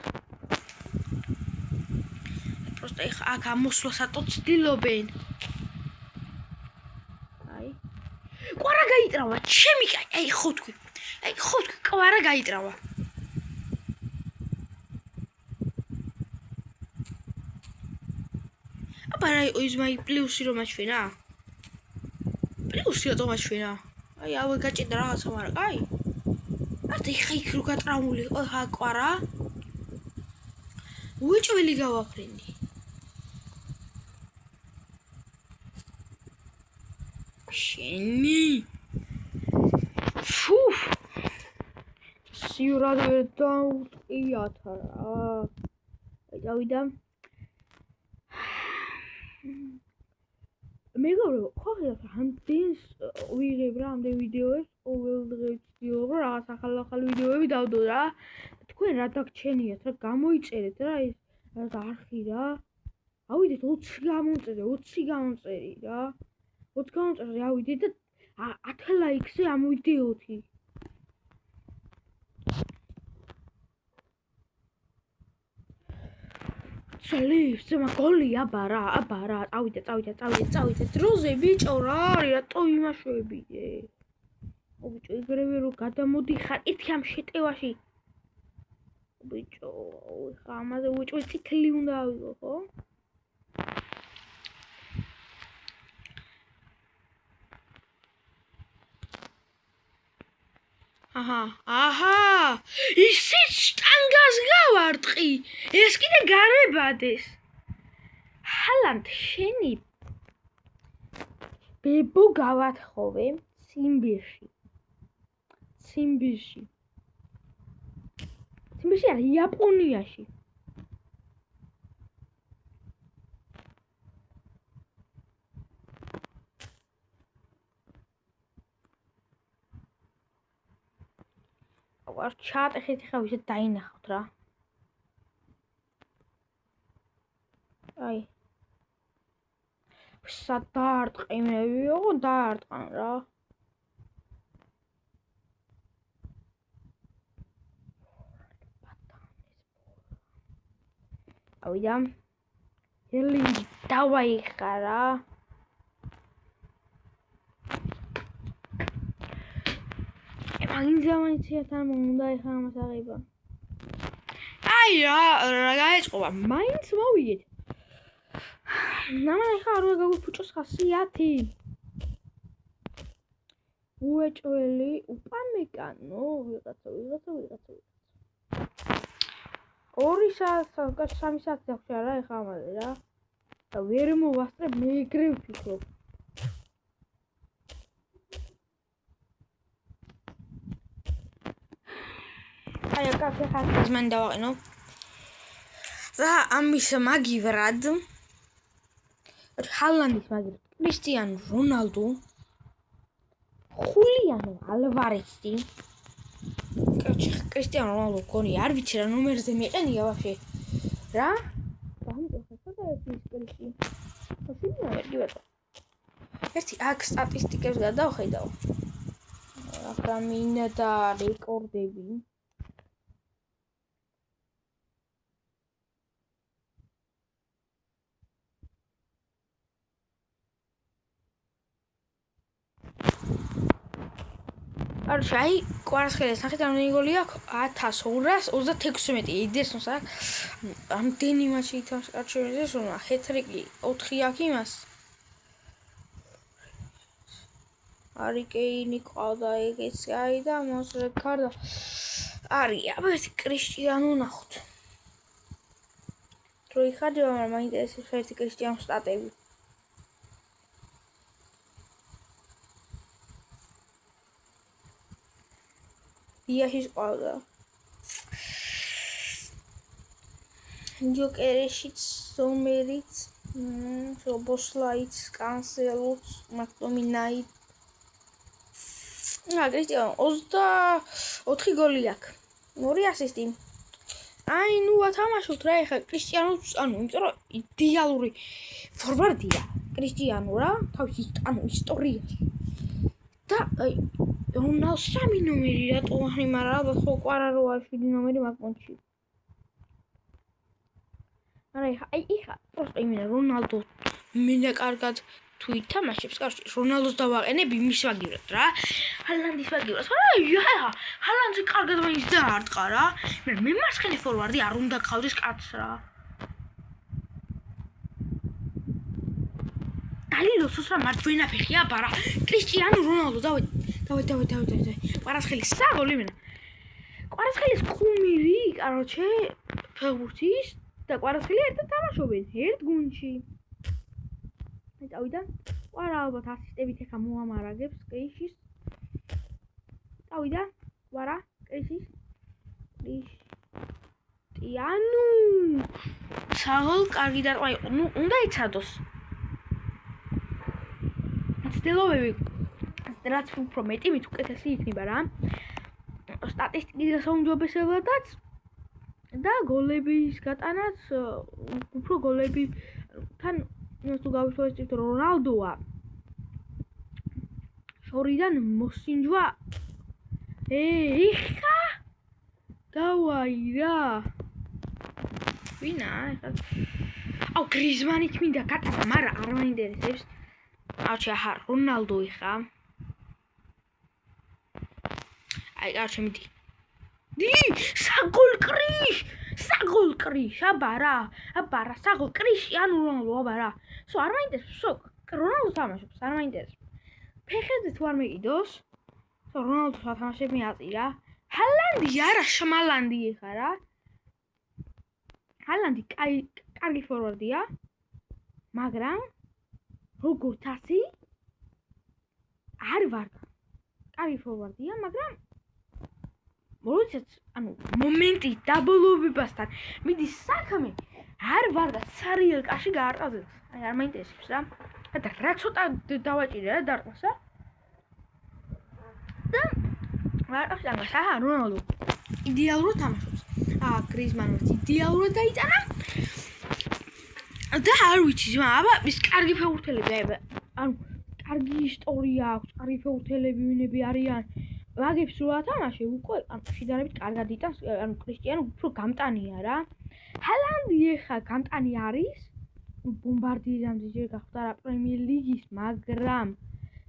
[SPEAKER 1] просто აქ ამოსვლასატო ცდილობენ. აი კვარა გაიტრავა, ჩემი აი ხო თქვი კვარა გაიტრავა. აბა რა ის მაი პლუსი რომ აჩვენა? პლუსი რატომ აჩვენა? აი ავე გაჭირდა რაღაცა, მაგრამ აი არტი ხიქ რო გატრაული იყო ხა კვარა. უეჭველი გავაფრინდი. შენი ფუ სიურად ვერ დაუტყიათ რა. აი დავიდა მეგობრო, ხო ხედავთ ამდენს ვიღებ რა, ამდენ ვიდეოებს, ყოველ დღე ვცდილობ რა რაღაც ახალ ვიდეოები დავდო რა. თქვენ რა დაგჩენიათ რა, გამოიწერეთ რა ეს რა არხი რა. ავიდეთ 20 გამომწერი რა. 20 გამომწერი ავიდეთ და 10 ლაიქზე ამოვიდეოთი. ძლივს მაგოლი აბა რა, წავიდეთ. დროზე ბიჭო რა არის, რატო იმაშვებიდე? ბიჭო, ეგრევე რომ გადამოდიხარ ერთი ამ შეტევაში. ბიჭო, ხა ამაზე უჭვე ციკლი უნდა ავიღო, ხო? აჰა, ისიც შტანგას გავარტყი, ეს კიდე გარებადეს. ჰალანდ, შენი ბებო გავათხოვე ციმბირში არა, იაპონიაში. ვარ ჩაატეხეთ ხა ვისე დაინახავთ რა. აი სადარტყიმებიო, დაარტყან რა. ავიდა ელინგი დავაიხა რა. მაგინძამაიცეთან უნდა ეხა ამას აღება. აი რა გაეწყობა, მაინც მოვიდეთ. ნამანა ეხა არ გაგვიფუჭოს ხასიათი. უეჭველი უპამეკანო ვიღაცა. 2 საათი 3 საათი აქვს რა ეხა ამაზე რა. და ვერ მოვასწრებ, მე ეგრე ვფიქრობ. აი კაფე ხარკის მან დავაყენო. რა ამის მაგივრად. ჰალანდის მაგივრად. კრისტიანო რონალდო. ხულიანო ალვარესი. კაჩი კრისტიანო რონალდო გონი არ ვიცი რა ნომერზე მეყენია ვაფშე. რა? დამიტეხა და ეს კრისი. ხოსი ნომერი ვატო. ერთი აქ სტატისტიკებს გადავხედავ. ახლა მინდა რეკორდები. Короче, აი კვარცხელის ნახეთ რამდენი გოლი აქვს 1236 ედერსონს აქვს ამდენი მატჩი ითამაშა კარჩე ედერსონმა ჰეტრიკი 4 აქვს იმას არი კეინი ყავდა ეგეც აი და მოსრე კარდა არი აბა კრისტიანო ნახოთ როი ხარჯვა მაგრამ მაინტერესებს ერთი კრისტიანოს სტატები იაშის ყავდა ჯოკერიშიც ზომერიც რობოსლაიც კანსელოც მაკდომინაი კრისტიანო 24 გოლი აქვს 2 ასისტი აი ნუ ათამაშოთ რა ეხა კრისტიანოს იმიტომ რომ იდეალური ფორვარდია კრისტიანო რა თავის ისტორიაში და აი რონალდო 3 ნომერი რატო ახი მაგრამ ალბათ ხო ყვარა როა 7 ნომერი მაგონჩი არა ეხა просто იმენა რონალდო მინდა კარგად თუ ითამაშებს კარგი რონალდოს დავაყენები მის ვაგივრად რა ჰალანდის ვაგივრად რა ჰალანდზე კარგად მაინც დაარტყა რა მე მარცხენა ფორვარდი არ უნდა გყავდეს კაცს რა დალილოსოს რა მარჯვენა ფეხია ბარა კრისტიანო რონალდო დავით კვარცხელის საგოლი მენა კვარცხელის კუმირი კაროჩე ფეხბურთის და კვარცხელი ერთად თამაშობენ ერთ გუნდში დავიდა ყვარა ალბათ ასისტებით ეხა მოამარაგებს კრიშის დავიდა ყვარა კრიშის კრისტიანო საგოლ კარგი დარტყმა იყო ნუ უნდა იცადოს ცდილობები რაც უფრო მეტი მით უკეთესი იქნება რა სტატისტიკის გასაუმჯობესებადაც და გოლების გატანაც უფრო გოლები თან თუ გავიშოვეთ რონალდოა შორიდან მოსინჯვა ეხა დავაი რა ვინა ეხა აუ გრიზმანი მინდა გატანა მაგრამ არ მაინტერესებს აუჩი აჰა რონალდო ეხა აი კარჩე მიდი დი საგოლ კრიშ აბარა საგოლ კრისტიანო რონალდო აბარა სო არ მაინტერესებს სო რონალდო თამაშობს არ მაინტერესებს ფეხებზე თუ არ მეკიდოს სო რონალდო თამაშები აწირა ჰალანდი არა შმალანდი ეხა რა ჰალანდი კარგი ფორვარდია მაგრამ როგორც ასე არ ვარ კარგი ფორვარდია მაგრამ როდესაც ანუ მომენტი დაბოლოებასთან მიდის საქმე არ ვარ და სარიელკაში გაარტყაზებს აი არ მაინტერესებს რა და რა ცოტა დავაჭირე რა დარტყმასა და ვაყავს აჰა რონალდო იდეალურად თამაშობს გრიზმანიც იდეალურად დაიტანა და არ ვიცი აბა ის კარგი ფეხბურთელები ანუ კარგი ისტორია აქვს კარგი ფეხბურთელები ვინები არიან ვაგებს რო ათამაშე უკვე ანუ შედარებით კარგად იტანს ანუ კრისტიანო უფრო გამტანია რა ჰალანდი ეხა გამტანი არის ბომბარდირამდე ჯერ გახდა რა პრემიერ ლიგის მაგრამ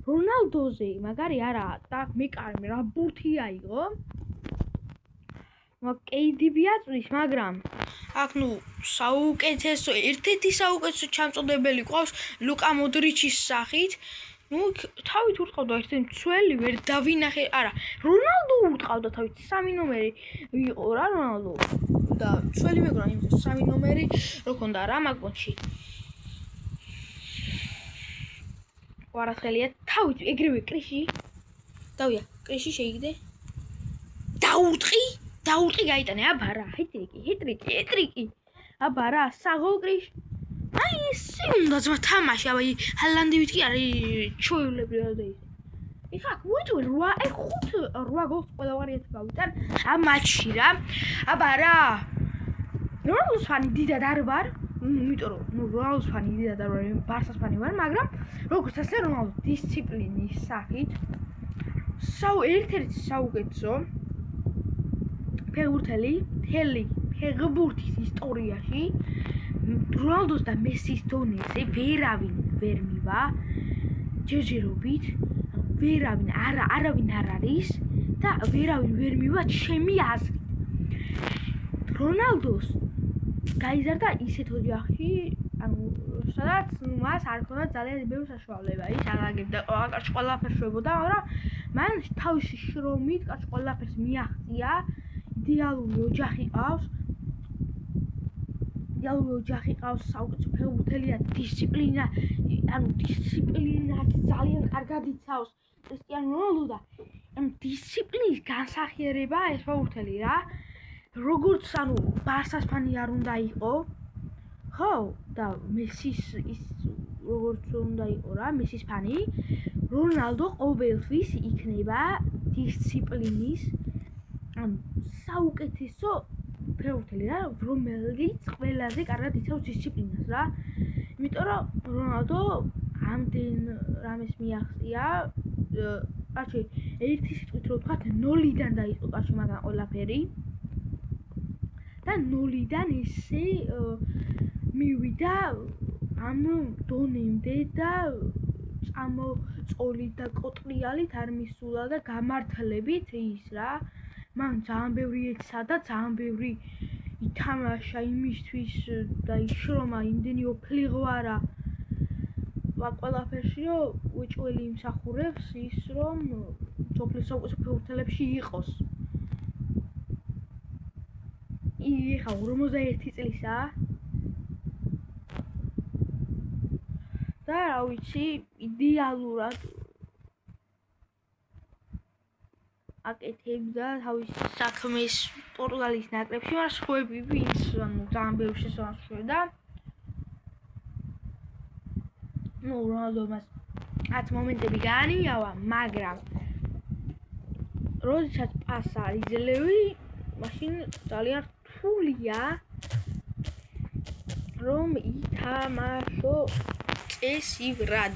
[SPEAKER 1] რონალდოზე მაგარი არა და მეკარი რა ბურთია იყო კეიდიბი აწვის მაგრამ აქ ნუ საუკეთესო ერთ-ერთი საუკეთესო ჩამწოდებელი ყავს ლუკა მოდრიჩის სახით ნუ თავით ურტყავდა ერთი მცველი ვერ დავინახე არა რონალდო ურტყავდა თავით 3 ნომერი იყო რა რონალდო და მცველი მეგონა იმის 3 ნომერი რო ქონდა რა მაგონში კვარცხელია თავით ეგრევე კრიში დავია კრიში შეიგდე დაურტყი გაიტანე აბარა ჰეტრიკი აბარა საგოლ კრიშ აი ისე უნდა ძმა თამაში აბა ჰალანდი ვიტკი არის ჩოილებრი რა და ის ეხა ვიტყვი 8 გოლს ყველავარიათ გავიტან ამ მატჩში რა აბა რა რონალდოს ფანი დიდად არ ვარ იმიტომ რომ ნუ რონალდოს ფანი დიდად არ ვარ ბარსას ფანი ვარ მაგრამ როგორც ასე რონალდო დისციპლინის სახით ერთ-ერთი საუკეთესო ფეხბურთელი მთელი ფეხბურთის ისტორიაში რონალდოს და მესის დონეზე ვერავინ ვერ მივა ჯერჯერობით ვერავინ არავინ არ არის და ვერავინ ვერ მივა ჩემი აზრით. რონალდოს გაიზარდა ისეთ ოჯახში, სადაც მას არ ჰქონდა ძალიან ბევრი საშუალება. ის აღაგებდა კაცს ყველაფერს შვებოდა, მაგრამ მან თავისი შრომით კაცს ყველაფერს მიაღწია. იდეალური ოჯახი ყავს, საუკეთესო ფეხბურთელია, დისციპლინად ძალიან კარგად იცავს კრისტიანო რონალდო და დისციპლინის განსახიერება ეს ფეხბურთელი რა. როგორც ბარსას ფანი არ უნდა იყო, ხო? და მესის ის როგორც უნდა იყო რა, მესის ფანი, რონალდო ყოველთვის იქნება დისციპლინის საუკეთესო ფეხბურთელი რა, რომელიც ყველაზე კარგად იცავს დისციპლინას რა. იმიტომ რომ რონალდო ამდენ რამეს მიაღწია, კაცი ერთი სიტყვით რო ვთქვათ, ნოლიდან დაიწყო კაცი მაგან ყველაფერი. და ნოლიდან ესე მივიდა ამ დონემდე და წამოწოლით და კოტრიალით არ მისულა და გამართლებით ის რა. მან ძალიან ბევრი ეცა და ძალიან ბევრი ითამაშა იმისთვის და იშრომა იმდენი ოფლიღვარა ყველაფერში, რომ უჭველი იმსახურებს ის, რომ სოფლის საუკეთესო ფეხბურთელებში იყოს. ეხა 41 წლისაა და რა ვიცი, იდეალურად აკეთებდა თავის საქმეს პორტუგალიის ნაკრებში, მაგრამ სხვები ვინც ძალიან ბევრი შესაძლოა შვებდა. რონალდომას 10 მომენტები გაანიავა, მაგრამ როდესაც პასს არ იძლევი, მაშინ ძალიან რთულია რომ ითამაშო წესივრად.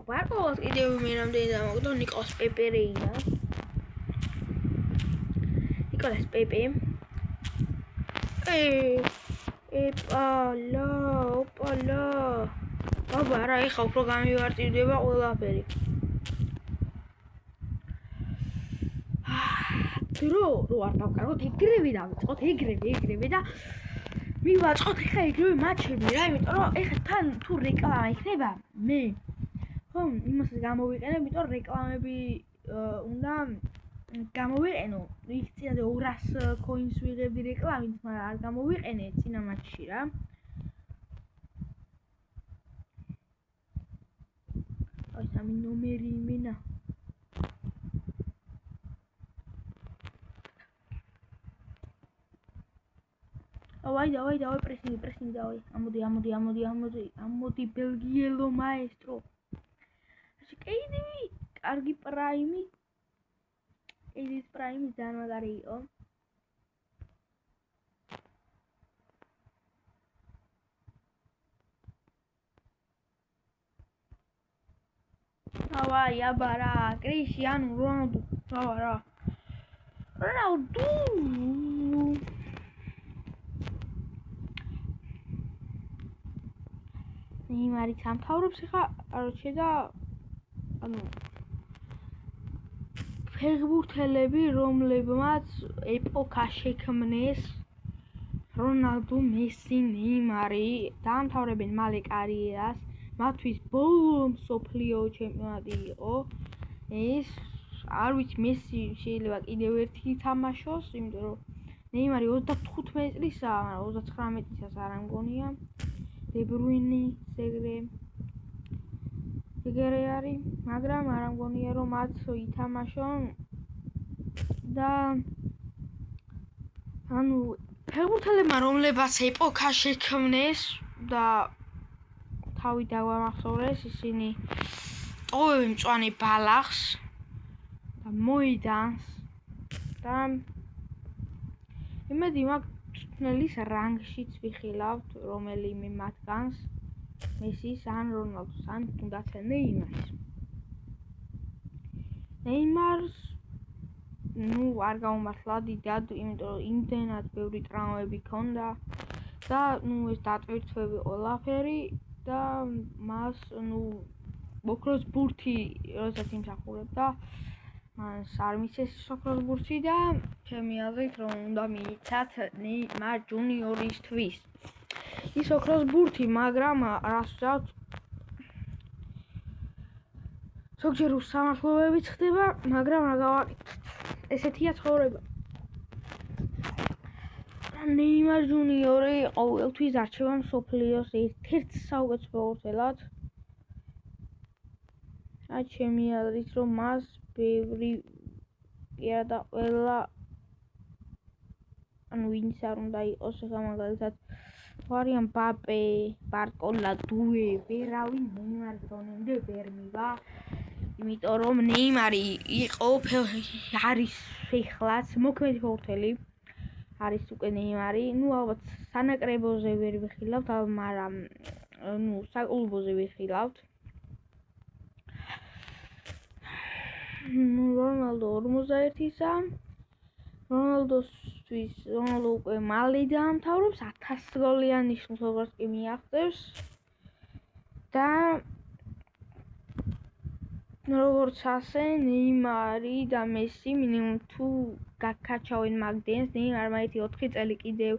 [SPEAKER 1] ბარკოლას კიდევ მე რამდენი დამოგდო ნიკოლას პეპერეინა. ნიკოლას პეპე. ოპალა. აბა რა ეხა უფრო გამივარტივდება ყველაფერი. დრო არ დავკარგოთ, ეგრევე დავიწყოთ, ეგრევე და მივაწყოთ ეხა ეგრევე მატჩები რა, იმიტომ რომ ეხა თან თუ რეკლამა იქნება, მე ხომ იმასაც გამოვიყენებ, იმიტომ რომ რეკლამები უნდა გამოვიყენო. იქ წინადე 200 coins ვიღებდი რეკლამით, მაგრამ არ გამოვიყენე წინა მატჩში რა. აი სამი ნომერი იმენა. დავай პრესინგი დავай. ამოდი ბელგიელო მაესტრო. კეიდი კარგი პრაიმი. კეიდის პრაიმი ძალიან მაგარი იყო. დავაი აბა რა, კრიშიანო რონალდო. დავა რა. რონალდო ნეიმარიც ამთავრებს ხა არჩე და ფეხბურთელები რომლებმაც ეპოქა შექმნეს რონალდო, მესი, ნეიმარი დაამთავრებენ მალე კარიერას. მათთვის ბოლო მსოფლიო ჩემპიონატი იყო ეს. არ ვიცი, მესი შეიძლება კიდევ ერთი ითამაშოს, იმიტომ რომ ნეიმარი 35 წლისაა, მაგრამ 39 წლისას არ ამგონია. დებრუინი ეგრე არის, მაგრამ არ ამგონია რომ მათ ითამაშონ და ფეხბურთელებმა რომლებაც ეპოქა შექმნეს და თავი დაგვამახსოვრეს, ისინი ტოვებენ მწვანე ბალახს და მოედანს და იმედი მაქვს მწვრთნელის რანგშიც ვიხილავთ რომელიმე მათგანს, მესის ან რონალდოს ან თუნდაც ნეიმარს. ნეიმარს არ გაუმართლა დიდად, იმიტომ რომ იმდენად ბევრი ტრაუმები ჰქონდა და ეს დატვირთვები ყველაფერი და მას ოქროს ბურთი როდესაც იმსახურებდა მას არ მიცეს ოქროს ბურთი და ჩემი აზრით რომ უნდა მიიცათ ნეიმარ ჯუნიორისთვის ის ოქროს ბურთი მაგრამ რას ვძავთ ზოგჯერ უსამართლობებიც ხდება მაგრამ რა გავაკეთოთ ესეთია ცხოვრება ნეიმარ ჯუნიორი ყოველთვის არჩევა მსოფლიოს ერთ-ერთ საუკეთესო ფეხბურთელად ჩემი აზრით რომ მას ბევრი და ყველა ვინც არ უნდა იყოს ახლა მაგალითად ვარიან ბაპე, ბარტკოლა, დუე, ვერავინ ნეიმარის დონემდე ვერ მივა იმიტომ რომ ნეიმარი იყო არის ეხლაც მოქმედი ფეხბურთელი არის უკვე ნეიმარი ალბათ სანაკრებოზე ვერ ვიხილავთ მაგრამ საკლუბოზე ვიხილავთ რონალდო 41-ისა რონალდო უკვე მალე დაამთავრებს 1000 გოლიანი შუქურს კი მიაღწევს და როგორც ასე ნეიმარი და მესი მინიმუმ თუ გაკაჩავენ მაგდენს ნეიმარმა 4 წელი კიდევ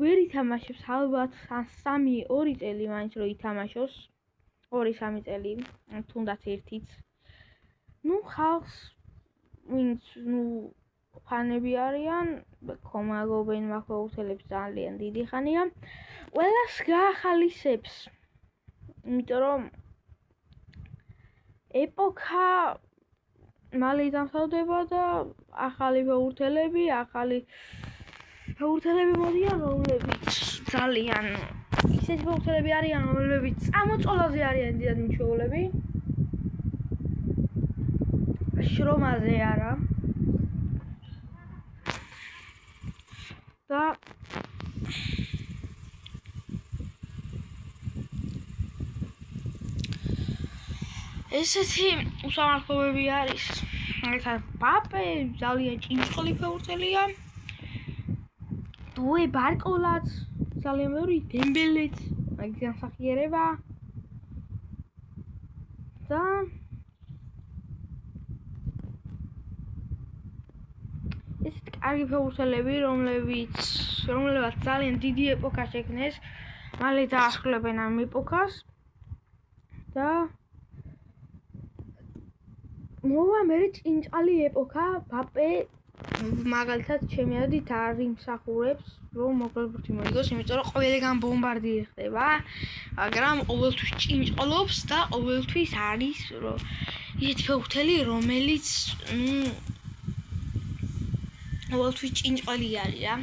[SPEAKER 1] ვერ ითამაშებს ალბათ 3-2 წელი მაინც რომ ითამაშოს 2-3 წელი თუნდაც ერთიც ხალხს ვინც ფანები არიან ხომაგობენ მაგალითელებს ძალიან დიდი ხანია ყველას გაახალისებს იმიტომ რომ ეპოქა მალე დამთავრდება და ახალი ფეხბურთელები მოდიან რომლებიც ძალიან ისეთი ფეხბურთელები არიან რომლებიც წამოწყალაზე არიან დიდად მიჩვეულები შრომაზე არა და ესეთი უსამართლობები არის მაგალითად ბაპე ძალიან ჭინჭყლი ფეხბურთელია დუე ბარკოლაც ძალიან ბევრი დემბელეც მაგის განსახიერება და ესეთი კარგი ფეხბურთელები რომლებაც ძალიან დიდი ეპოქა შექმნეს მალე დაასრულებენ ამ ეპოქას და მოვა მერე ჭინჭყალი ეპოქა ბაპე მაგალითად ჩემი აზრით არ იმსახურებს რომ მოკლებული მოიგოს იმიტომ რომ ყველგან ბომბარდირი ხდება მაგრამ ყოველთვის ჭინჭყლობს და ყოველთვის არის რომ ისეთი ფეხბურთელი რომელიც ყოველთვის ჭინჭყელი არის რა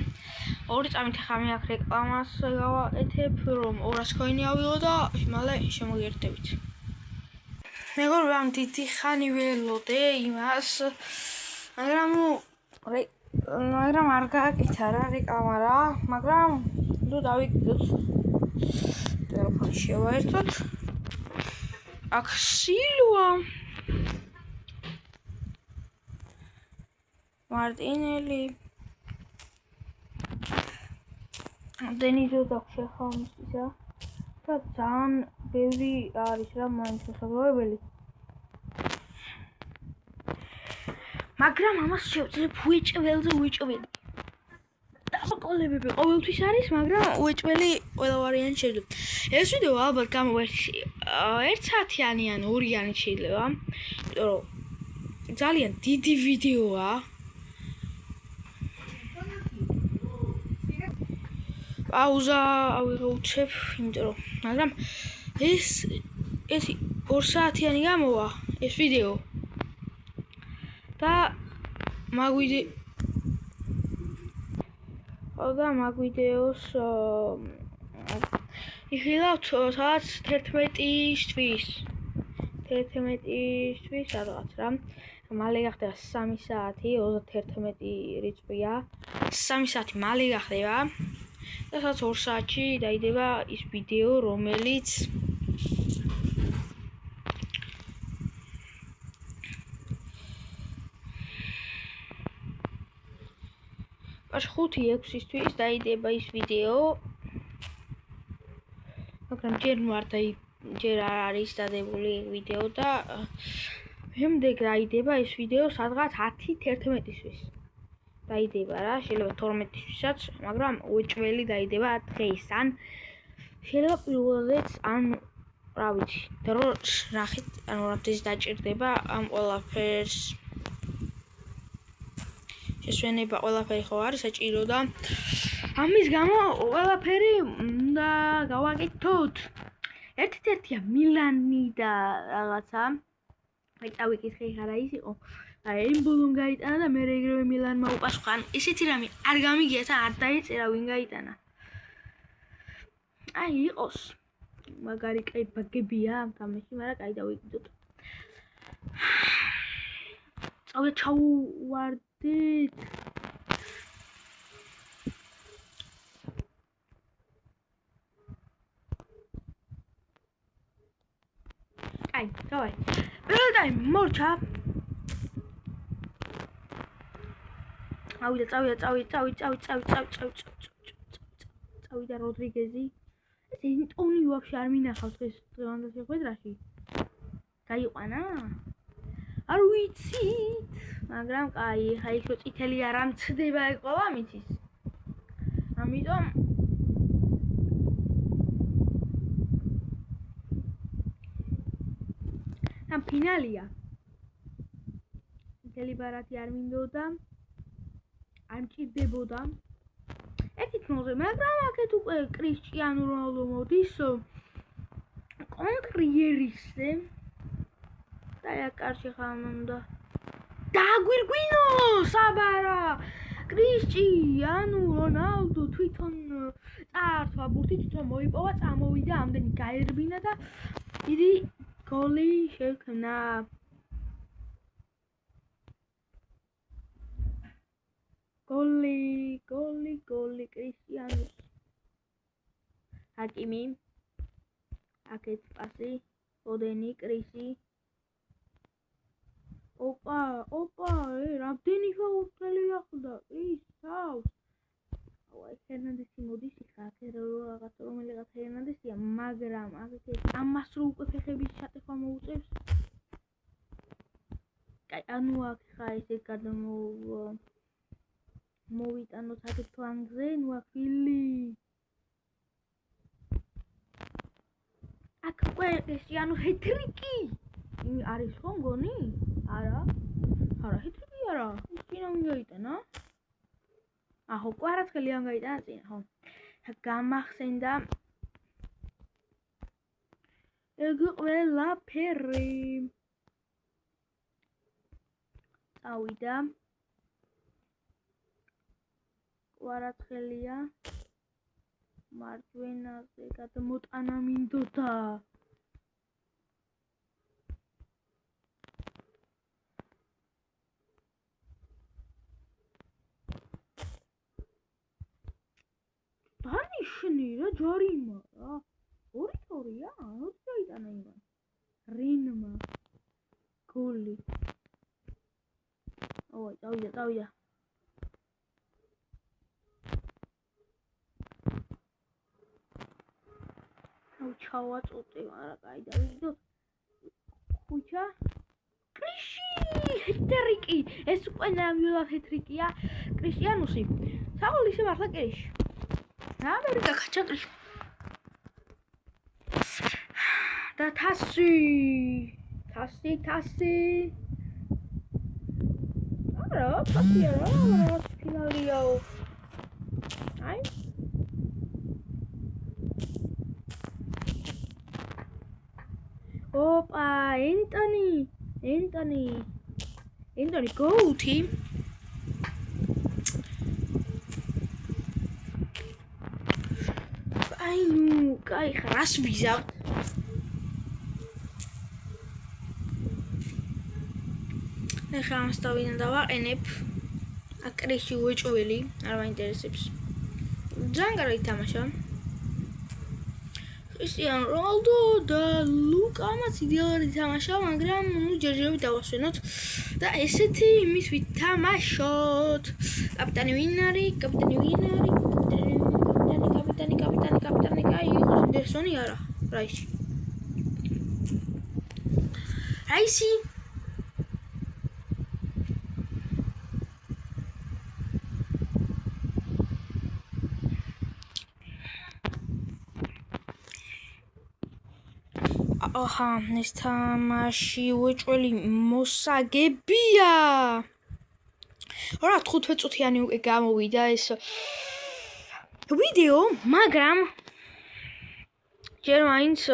[SPEAKER 1] 2 წამით ახლა მე აქ რეკლამას გავაკეთებ რომ 200 coin-ი ავიღო და მალე შემოგერთებით მეგობრებო ამ დიდი ხანი ველოდე იმას მაგრამ არ გააკეთა რა რეკლამა რა მაგრამ ნუ დავიგდოთ ტელეფონი შევაერთოთ აქ სილვა მარტინელი დენიზო დახშეხამისისა და ძალიან ბევრი არის რა მაინც მოსაგროვებელი მაგრამ ამას შევძლებ უეჭველზე უეჭველი დაყოლებები ყოველთვის არის მაგრამ უეჭველი ყველა ვარიანტი შეიძლება ეს ვიდეო ალბათ გამოერთი 1 საათიანი ან 2-იანი შეიძლება იმიტომ რომ ძალიან დიდი ვიდეოა პაუზა ავიღებ იმიტომ რომ მაგრამ ეს 2 საათიანი გამოვა ეს ვიდეო და მაგვიდეოს იხილავთ სადაც 11-ისთვის რაღაც რა მალე გახდება 3 საათი 31 რიცხვია 3 საათი მალე გახდება და სადაც 2 საათში დაიდება ის ვიდეო რომელიც až 5-6-ისთვის დაიდება ის ვიდეო მაგრამ ჯერ არ ჯერ არ არის დადებული ვიდეო და შემდეგ დაიდება ეს ვიდეო სადღაც 10-11-ისთვის. დაიდება რა, შეიძლება 12-ისთვისაც, მაგრამ უეჭველი დაიდება დღეს ან შეიძლება პირველადაც ან რა ვიცი, დროს ნახეთ, ანუ რამდენი დაჭირდება ამ ყველაფერს. შესვენება ყველაფერი ხო არის საჭირო და ამის გამო ყველაფერი უნდა გავაკეთოთ. ერთ-ერთია მილანი და რაღაცა. მე წავიკითხე ხა რა ის იყო. იმ ბოლომ გაიტანა და მე ეგრევე მილანმა უპასუხა. ანუ ესეთი რამე არ გამიგია და არ დაეწერა ვინ გაიტანა. აი იყოს. მაგარი კაი ბაგებია ამ თამაში, მაგრამ კაი დავიკიდოთ. წავიდეთ ჩავუვარდეთ. აი, დავай. პირველად მორჩა. წავიდა როდრიგეზი. ეს ინტონი ვაფშე არ მინახავს დღეს დღევანდელ შეხვედრაში. გაიყვანა? არ ვიცით, მაგრამ კაი, ხა იქ რო წითელი არ ამცდება ეგ ყველა მიცის. ამიტომ ამ ფინალია. წითელი ბარათი არ მინდოდა. არ მჭირდებოდა. ეთით მოზე, მაგრამ აქეთ უკვე კრისტიანო რონალდო მოდის კონტრიერისზე. და აქ კარში ხან უნდა დაგვირგვინო საბარა. კრისტიანო რონალდო თვითონ წაართვა ბურთი, თვითონ მოიპოვა, წამოვიდა, ამდენი გაერბინა და დიდი გოლი შექმნა. გოლი კრისტიანოს. ჰაკიმი. აქეთ პასი, ოდენი კრისი. ოპა, რამდენი ფაული ახდა? ისავს. აი, ჰერნანდესი მოდის იქა, რაღაც რომელიღაც ჰერნანდესია, მაგრამ აქეთ ამას რო უკვე ფეხების შატეხვა მოუწევს. კაი, ანუ აქ ხა ესე მოვიტანოთ აქეთ ფლანგზე, ნუ აქ ვილი. აქ უკვე კრისტიანოს ჰეტრიკი. არის ხო მგონი? არა, ჰეტრიკი არა. წინა ვინ გაიტანა? აჰო, კვარაცხელი ამ გაიტანა წინა, ხო. გამახსენდა ეგ ყველაფერი. წავიდა. კვარაცხელია. მარჯვენაზე გადმოტანა მინდოდა. დანიშნი რა ჯარიმა რა. 2-2-ია? როდი გაიტანა იმან? რენმა. გოლი. ой, წავიდა. ჩავაწუტე, მაგრამ კაი დავიდოთ. ხუჩა. კრიში, ჰეტრიკი. ეს უკვე ნამდვილად ჰეტრიკია. კრისტიანოსი. საგოლი ისე მართლა კრიში. რა მე გაკაჩა კრიში. და თასი. არა, ფასია რა, ფინალიაო. აი ოპა, ენტონი გოუთი. აი ნუ, კაი ხარას ვიზავ. ეხლა ამას დავიდან დავაყენებ. აკრეში უეჭველი, არ მაინტერესებს. ძალიან კარგი თამაშია. კრისტიანო რონალდო და ლუკამაც იდეალური თამაშია, მაგრამ ნუ ჯერჯერობით დავასვენოთ და ესეთი იმის ვითამაშოთ. კაპიტანი ვინ არის? კაპიტანი, კაი, იყოს ინდერსონი არა, რა ისი. რაისი აჰა ეს თამაში უეჭველი მოსაგებია რა 15 წუთიანი უკვე გამოვიდა ეს ვიდეო მაგრამ ჯერ მაინც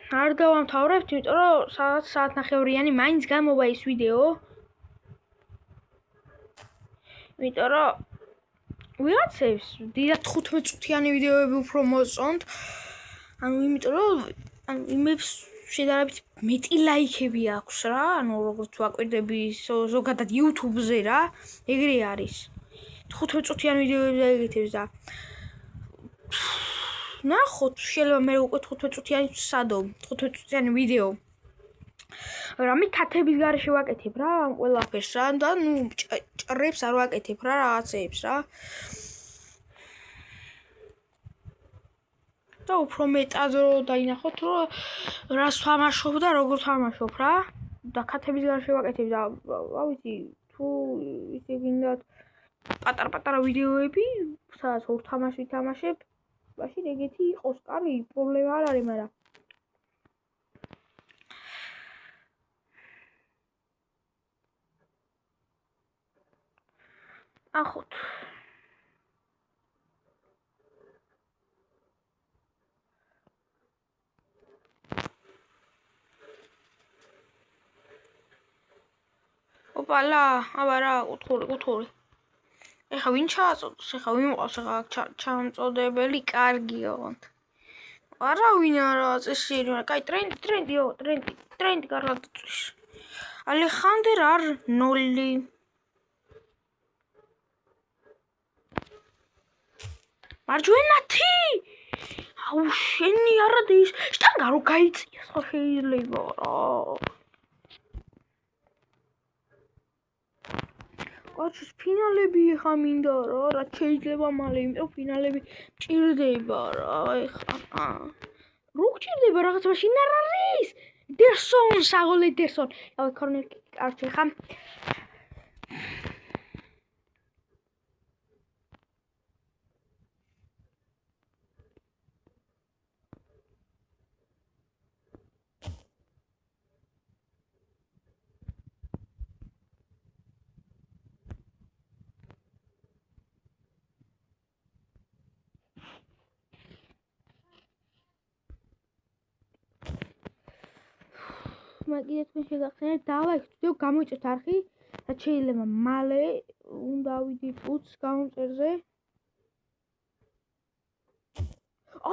[SPEAKER 1] არ დავამთავრებთ იმიტომ რომ საათნახევრიანი მაინც გამოვა ეს ვიდეო იმიტომ რომ ვიღაცებს დიდად 15 წუთიანი ვიდეოები უფრო მოსწონთ ანუ იმიტომ რომ იმებს შედარებით მეტი ლაიქები აქვს რა ანუ როგორც ვაკვირდები ზოგადად YouTube-ზე რა ეგრე არის 15 წუთიანი ვიდეოები დაიგეთებს და ნახოთ შეიძლება მე უკვე 15 წუთიანი სადო 15 წუთიანი ვიდეო რამე კათების გარეშე ვაკეთებ რა ამ ყველაფერს რა და ნუ ჭრებს არ ვაკეთებ რა რაღაცეებს რა და უფრო მეტად რომ დაინახოთ რომ რას ვთამაშობ და როგორ ვთამაშობ რა და კათების გარეშე ვაკეთებ და რა ვიცი თუ ისე გინდათ პატარ-პატარა ვიდეოები სადაც ორ თამაში ვთამაშებ მაშინ ეგეთი იყოს კარგი პრობლემა არ არის მაგრამ ახოთ ოპალა აბარა კუთხური ეხა ვინ ჩააწოდოს ეხა ვინ მოყავს ეხა ჩამწოდებელი კარგია ოღონდ არავინ არა წესიერი მაგრამ კაი ტრენდი კარგად წვის ალეხანდერ არნოლდი მარჯვენათი აუ შენი არა და ის შტანგა რო გაიწიეს ხო შეიძლება რა კაცის ფინალები ხა მინდა რა შეიძლება მალე იმიტომ ფინალები ჭირდება რა ეხა რო ჭირდება რაღაც მაშინ არ არის დერსონ საგოლე დერსონ აი კორნერ კარჩი ხა მაგიე თქვენ შეგახსენებთ დავაიქცევ გამოიწევთ არხი რაც შეიძლება მალე უნდა ავიდით უც გამომწერზე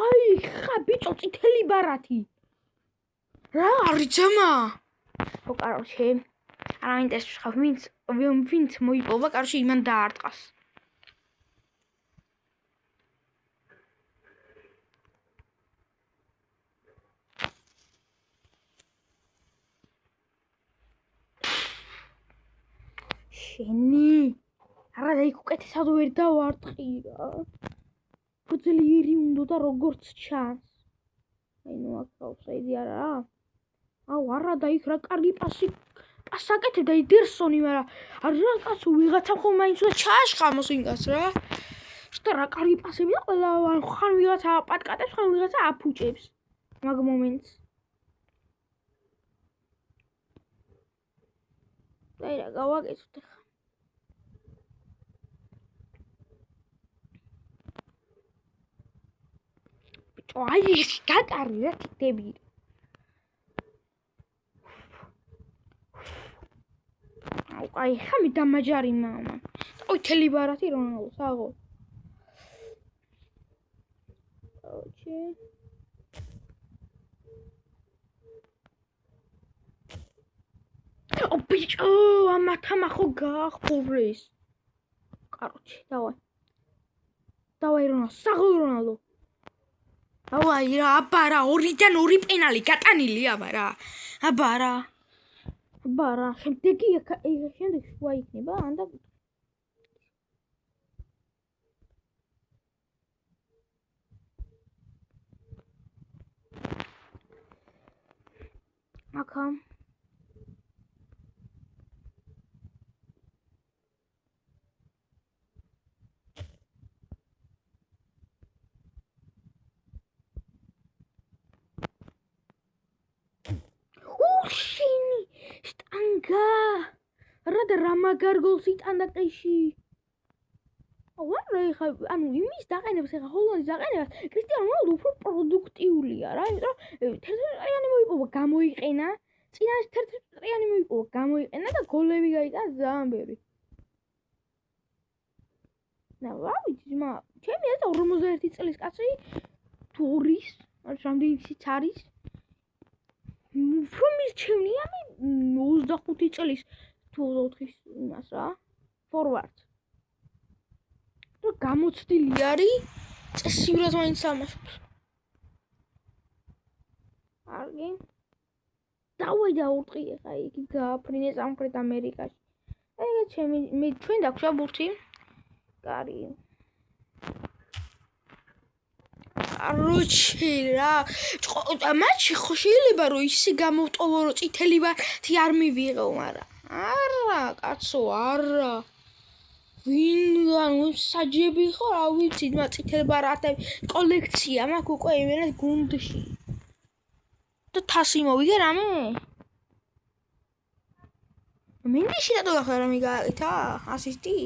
[SPEAKER 1] აი ხა ბიჭო წითელი ბარათი რა არის ძმა ო კაროჩე არა ინტერესს ხა ვინც მოიპოვა კაროჩე იმან დაარტყას შენი არა და იქ უკეთესად ვერ დავარტყი რა ფუძლიერი უნდა და როგორც ჩანს აი ნუ აქ ოფსაიდი არა აუ არა და იქ რა კარგი პასს აკეთებ და იდერსონი მაგრამ არა კაცო ვიღაცა ხომ მაინც უნდა ჩააშხამოს ვინკაც რა შტა რა კარგი პასები და ყველა ხან ვიღაცა პატკატებს ხან ვიღაცა აფუჭებს მაგ მომენტს აი რა გავაკეთოთ ახლა აი გაკარი რა ტები აი ხამი დამაჯარი მამა ой თელი ბარათი რონალდოს აღო ოჩე ო ბიჭო ამათამა ხო გაახურეს კაროჩე დავაი რონალდო აი რა აბარა 2-დან 2 პენალი გატანილი აბარა შემდეგი შუა იქნება ანდა აკა უშინი შტანგა რა მაგარ გოლს იტანდა ყიში ხა ანუ იმის დაყენებს ხა ჰოლანდის დაყენებას კრისტიანო რონალდო უფრო პროდუქტიულია რა იმიტომ რომ 11 მოიპოვა გამოიყენა წინაშე 11 მოიპოვა გამოიყენა და გოლები გაიტანა ძალიან ბევრი რა ვიცი ძმა ჩემი ეს 41 წლის კაცი თუ ორის რამდენიც არის უფრო მირჩევნია მე 25 წლის თუ 4-ის იმას რა ფორვარდს გამოცდილი არის წესიურად მაინც ამაშობს კარგი დავაი დაურტყიე ხა იგი გააფრინე სამხრეთ ამერიკაში ეგ ჩემი მე ჩვენ დაგვშა ბურთი კარგი აროჩი რა მატჩი ხო შეიძლება რომ ისე გამოვტოვო რომ წითელი ვარდი არ მივიღო მაგრამ არა კაცო არა ვინ საჯები ხო რა ვიცი და წითელ ბარათები კოლექცია მაქვს უკვე იმენად გუნდში და თასი მოვიგე რამე მინდიში რატო გახდა რომ გააკეთა ასისტი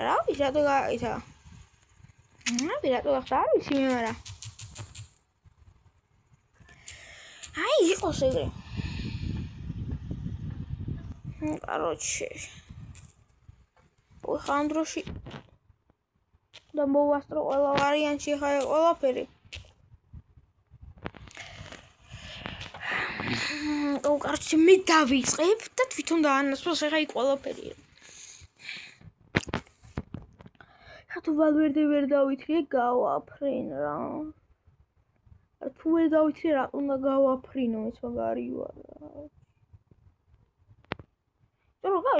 [SPEAKER 1] რა ვიცი რატო გააკეთა რატო გახდა არ ვიცი მე მაგრამ აი იყოს ეგრე კაროჩე ხანდროში და მოვასწრო ყველა ვარიანტი ხა ყველაფერი კაროჩე მე დავიწყებ და თვითონ დაანაცვლოს ხა იქ ყველაფერი ხა თუ ვალვერდე ვერ დავითრიე გავაფრენ რა თუ ვერ დავითრიე რა უნდა გავაფრინო ეს მაგარი ვარ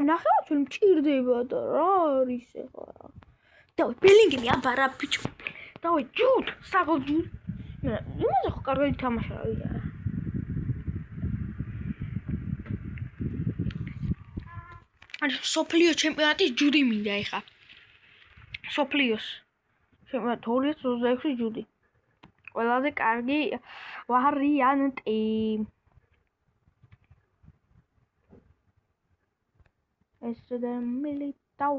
[SPEAKER 1] ნახევარ ჩვენ მჭირდება და რა არის ეხლა დავი ბელინგემი აბარა ბიჭო დავი ჯუდ საღოლ ჯუდ იმაზე ხო კარგი თამაშა რა ანუ სოფლიო ჩემპიონატის ჯუდი მინდა ეხლა სოფლიოს ჩემპიონატ 2026 ჯუდი ყველაზე კარგი ვარიანტი ეს და მილიტაუ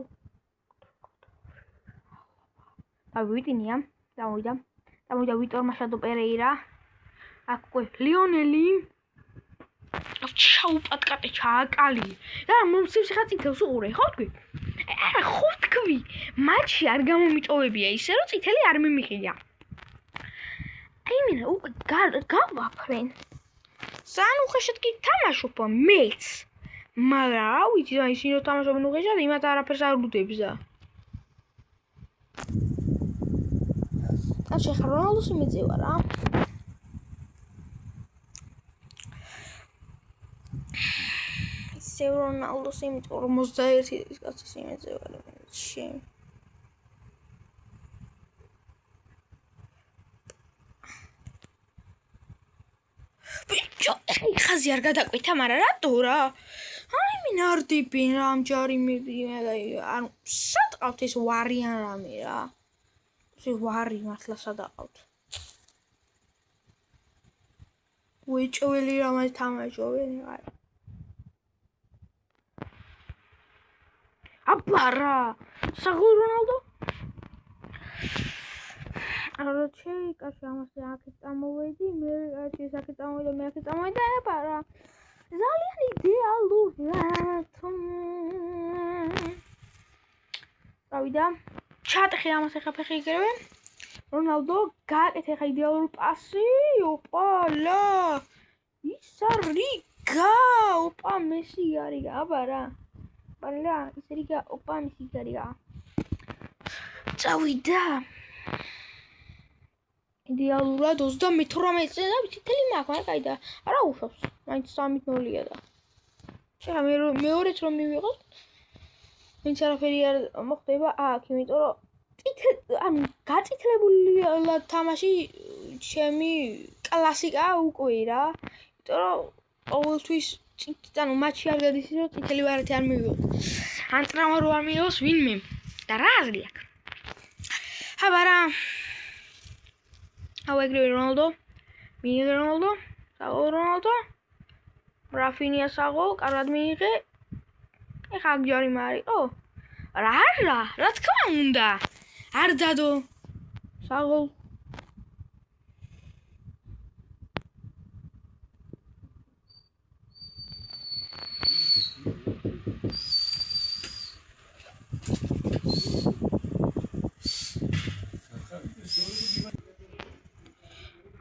[SPEAKER 1] დავიდინია დავიდა ვიტორ მაშადო პერეირა აქ უკვე ლიონელი ჩაუპატკატე ჩააკალი და მომცემს ხა წითელს უყურე ხო თქვი არა ხო თქვი მატჩი არ გამომიწოვებია ისე რომ წითელი არ მიმიღია აი მე უკვე გავაფრენ სანუ ხეშეთ კი თამაშობ მეც მაგრამ რა ვიცი რა ისინი რომ თამაშობენ უხეშად იმათ არაფერს არ უდებს და ახლა რონალდოს იმეძევა რა ისე რონალდოს იმიტომ 41 წლის კაცის იმეძევა რა შენ ბიჭო ხაზი არ გადაკვეთა მაგრამ რატო რა აი მინარდები რამჯარი ანუ სადყავთ ეს ვარიან რამე რა ეს ვარი მართლა სადყავთ უეჭველი რამაც თამაშობენ არა აბარა საღოლ რონალდო აროჩი კაცი ამასე აქეთ წამოვედი მე კაცი აქეთ წამოვედი მე აქეთ წამოვედი აბარა ძალიან იდეალურია დავიდა ჩატეხე ამას ახლა ფეხი იგრევე რონალდო გააკეთე ხა იდეალური პასი ოპალა ისა რიგა ოპა მესი არიგა აბარა პალა ისა რიგა ოპა მესი არიგა წავიდა იდეალურად 38 წელი და თითელი მაქვს მაგრამ კაი და არა უშვებს მაინც 3-0-ია და ეხლა მეორეც რომ მივიღოთ ვინც არაფერი არ მოხდება აქ იმიტომ რომ ანუ გაწითლებული თამაში ჩემი კლასიკა უკვე რა იმიტომ რომ ყოველთვის ანუ მატჩი არ გადის რომ წითელი ვარათი არ მივიღოთ. ან ტრამა რო არ მიიღოს ვინმე და რა აზრი აქვს? აბარა ეგრევე რონალდო, მინი რონალდო, საულ რონალდო, რაფინია საღოლ, კარგად მიიღე. ეხა აქ ჯარიმა არისო? რა თქმა უნდა. არ დადო. საღოლ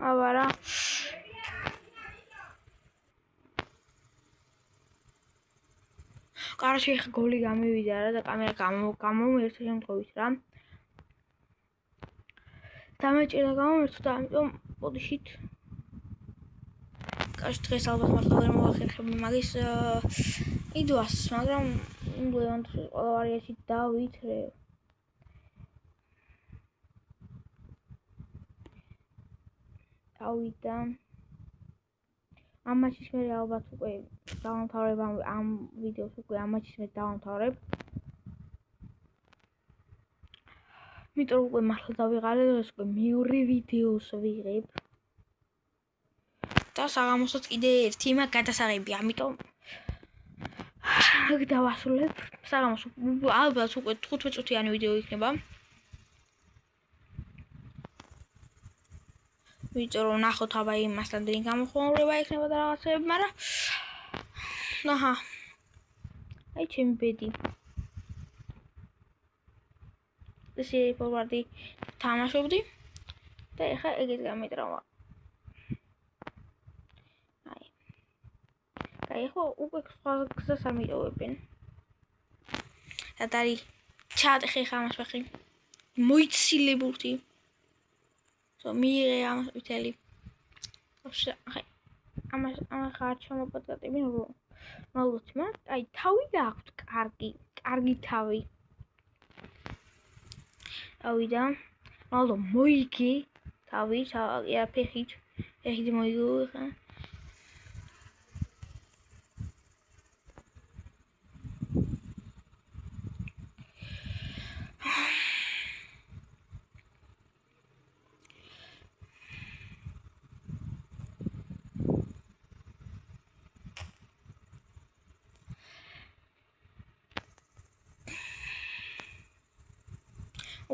[SPEAKER 1] აბარა კარაში ხა გოლი გამივიდა რა და კამერა გამომერთო შემთხვევით რა დამეჭირა გამომერთო და ამიტომ პოდიშით კარში დღეს ალბათ მართლა ვერ მოვახერხებდი მაგის იდვას მაგრამ ლევანდოვსკი ყველა ვარიანტში დავითრე ავიდა ამ მატჩის მე ალბათ უკვე დავამთავრებ ამ ვიდეოს უკვე ამ მატჩის მე დავამთავრებ იმიტომ უკვე მართლა დავიღალე და ეს უკვე მეორე ვიდეოს ვიღებ და საღამოსაც კიდე ერთი მაგ გადასაღები ამიტომ აქ დავასრულებ საღამოს ალბათ უკვე 15 წუთიანი ვიდეო იქნება ვიდეო რომ ნახოთ აბა იმასთან დიდი გამოხმაურება იქნება და რაღაცები, მაგრამ აჰა. აი ჩემი ბედი. ესე ფორვარდი თამაშობდი და ეხა ეგეთ გამეტრავა. აი ხო უკვე სხვა გზას არ მიტოვებენ. და არის ჩაატეხე ხა ამას ვახი. მოიცილებული. მიიღე ამას ვითელი. აი ამას ხარ ჩამოპატატები ნოლოთი მაგრამ აი თავი გააქვთ კარგი თავი. ავიდა ნოლო მოიგე თავი ფეხით მოიგო ხა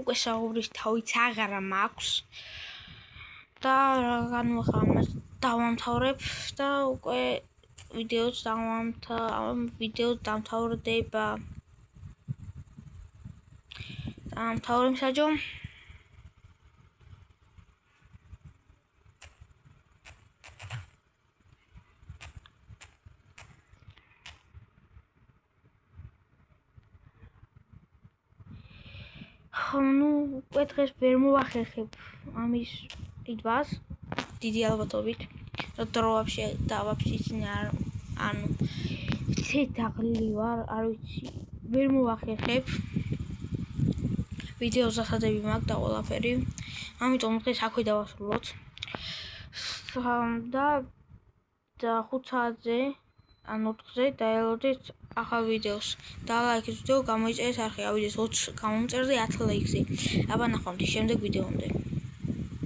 [SPEAKER 1] უკვე საუბრის თავიც აღარა მაქვს და განვახამას დავამთავრებ და უკვე ვიდეოც დამთავრდება დამთავრებ საჯო ну უკვე დღეს ვერ მოვახერხებ ამის იდვას დიდი ალბათობით და დრო ვაფშე ანუ ცეთაღლი ვარ არ ვიცი ვერ მოვახერხებ ვიდეოს დასადები მაქვს და ყველაფერი ამიტომ დღეს აქვე დავასრულოთ და 5 საათზე ან 4-ზე დაელოდეთ ახალ ვიდეოს და ლაიქით ვიდეო გამოიწერეთ არხი ავიდეს 20 გამომწერზე 10 ლაიქზე აბა ნახვამდის შემდეგ ვიდეომდე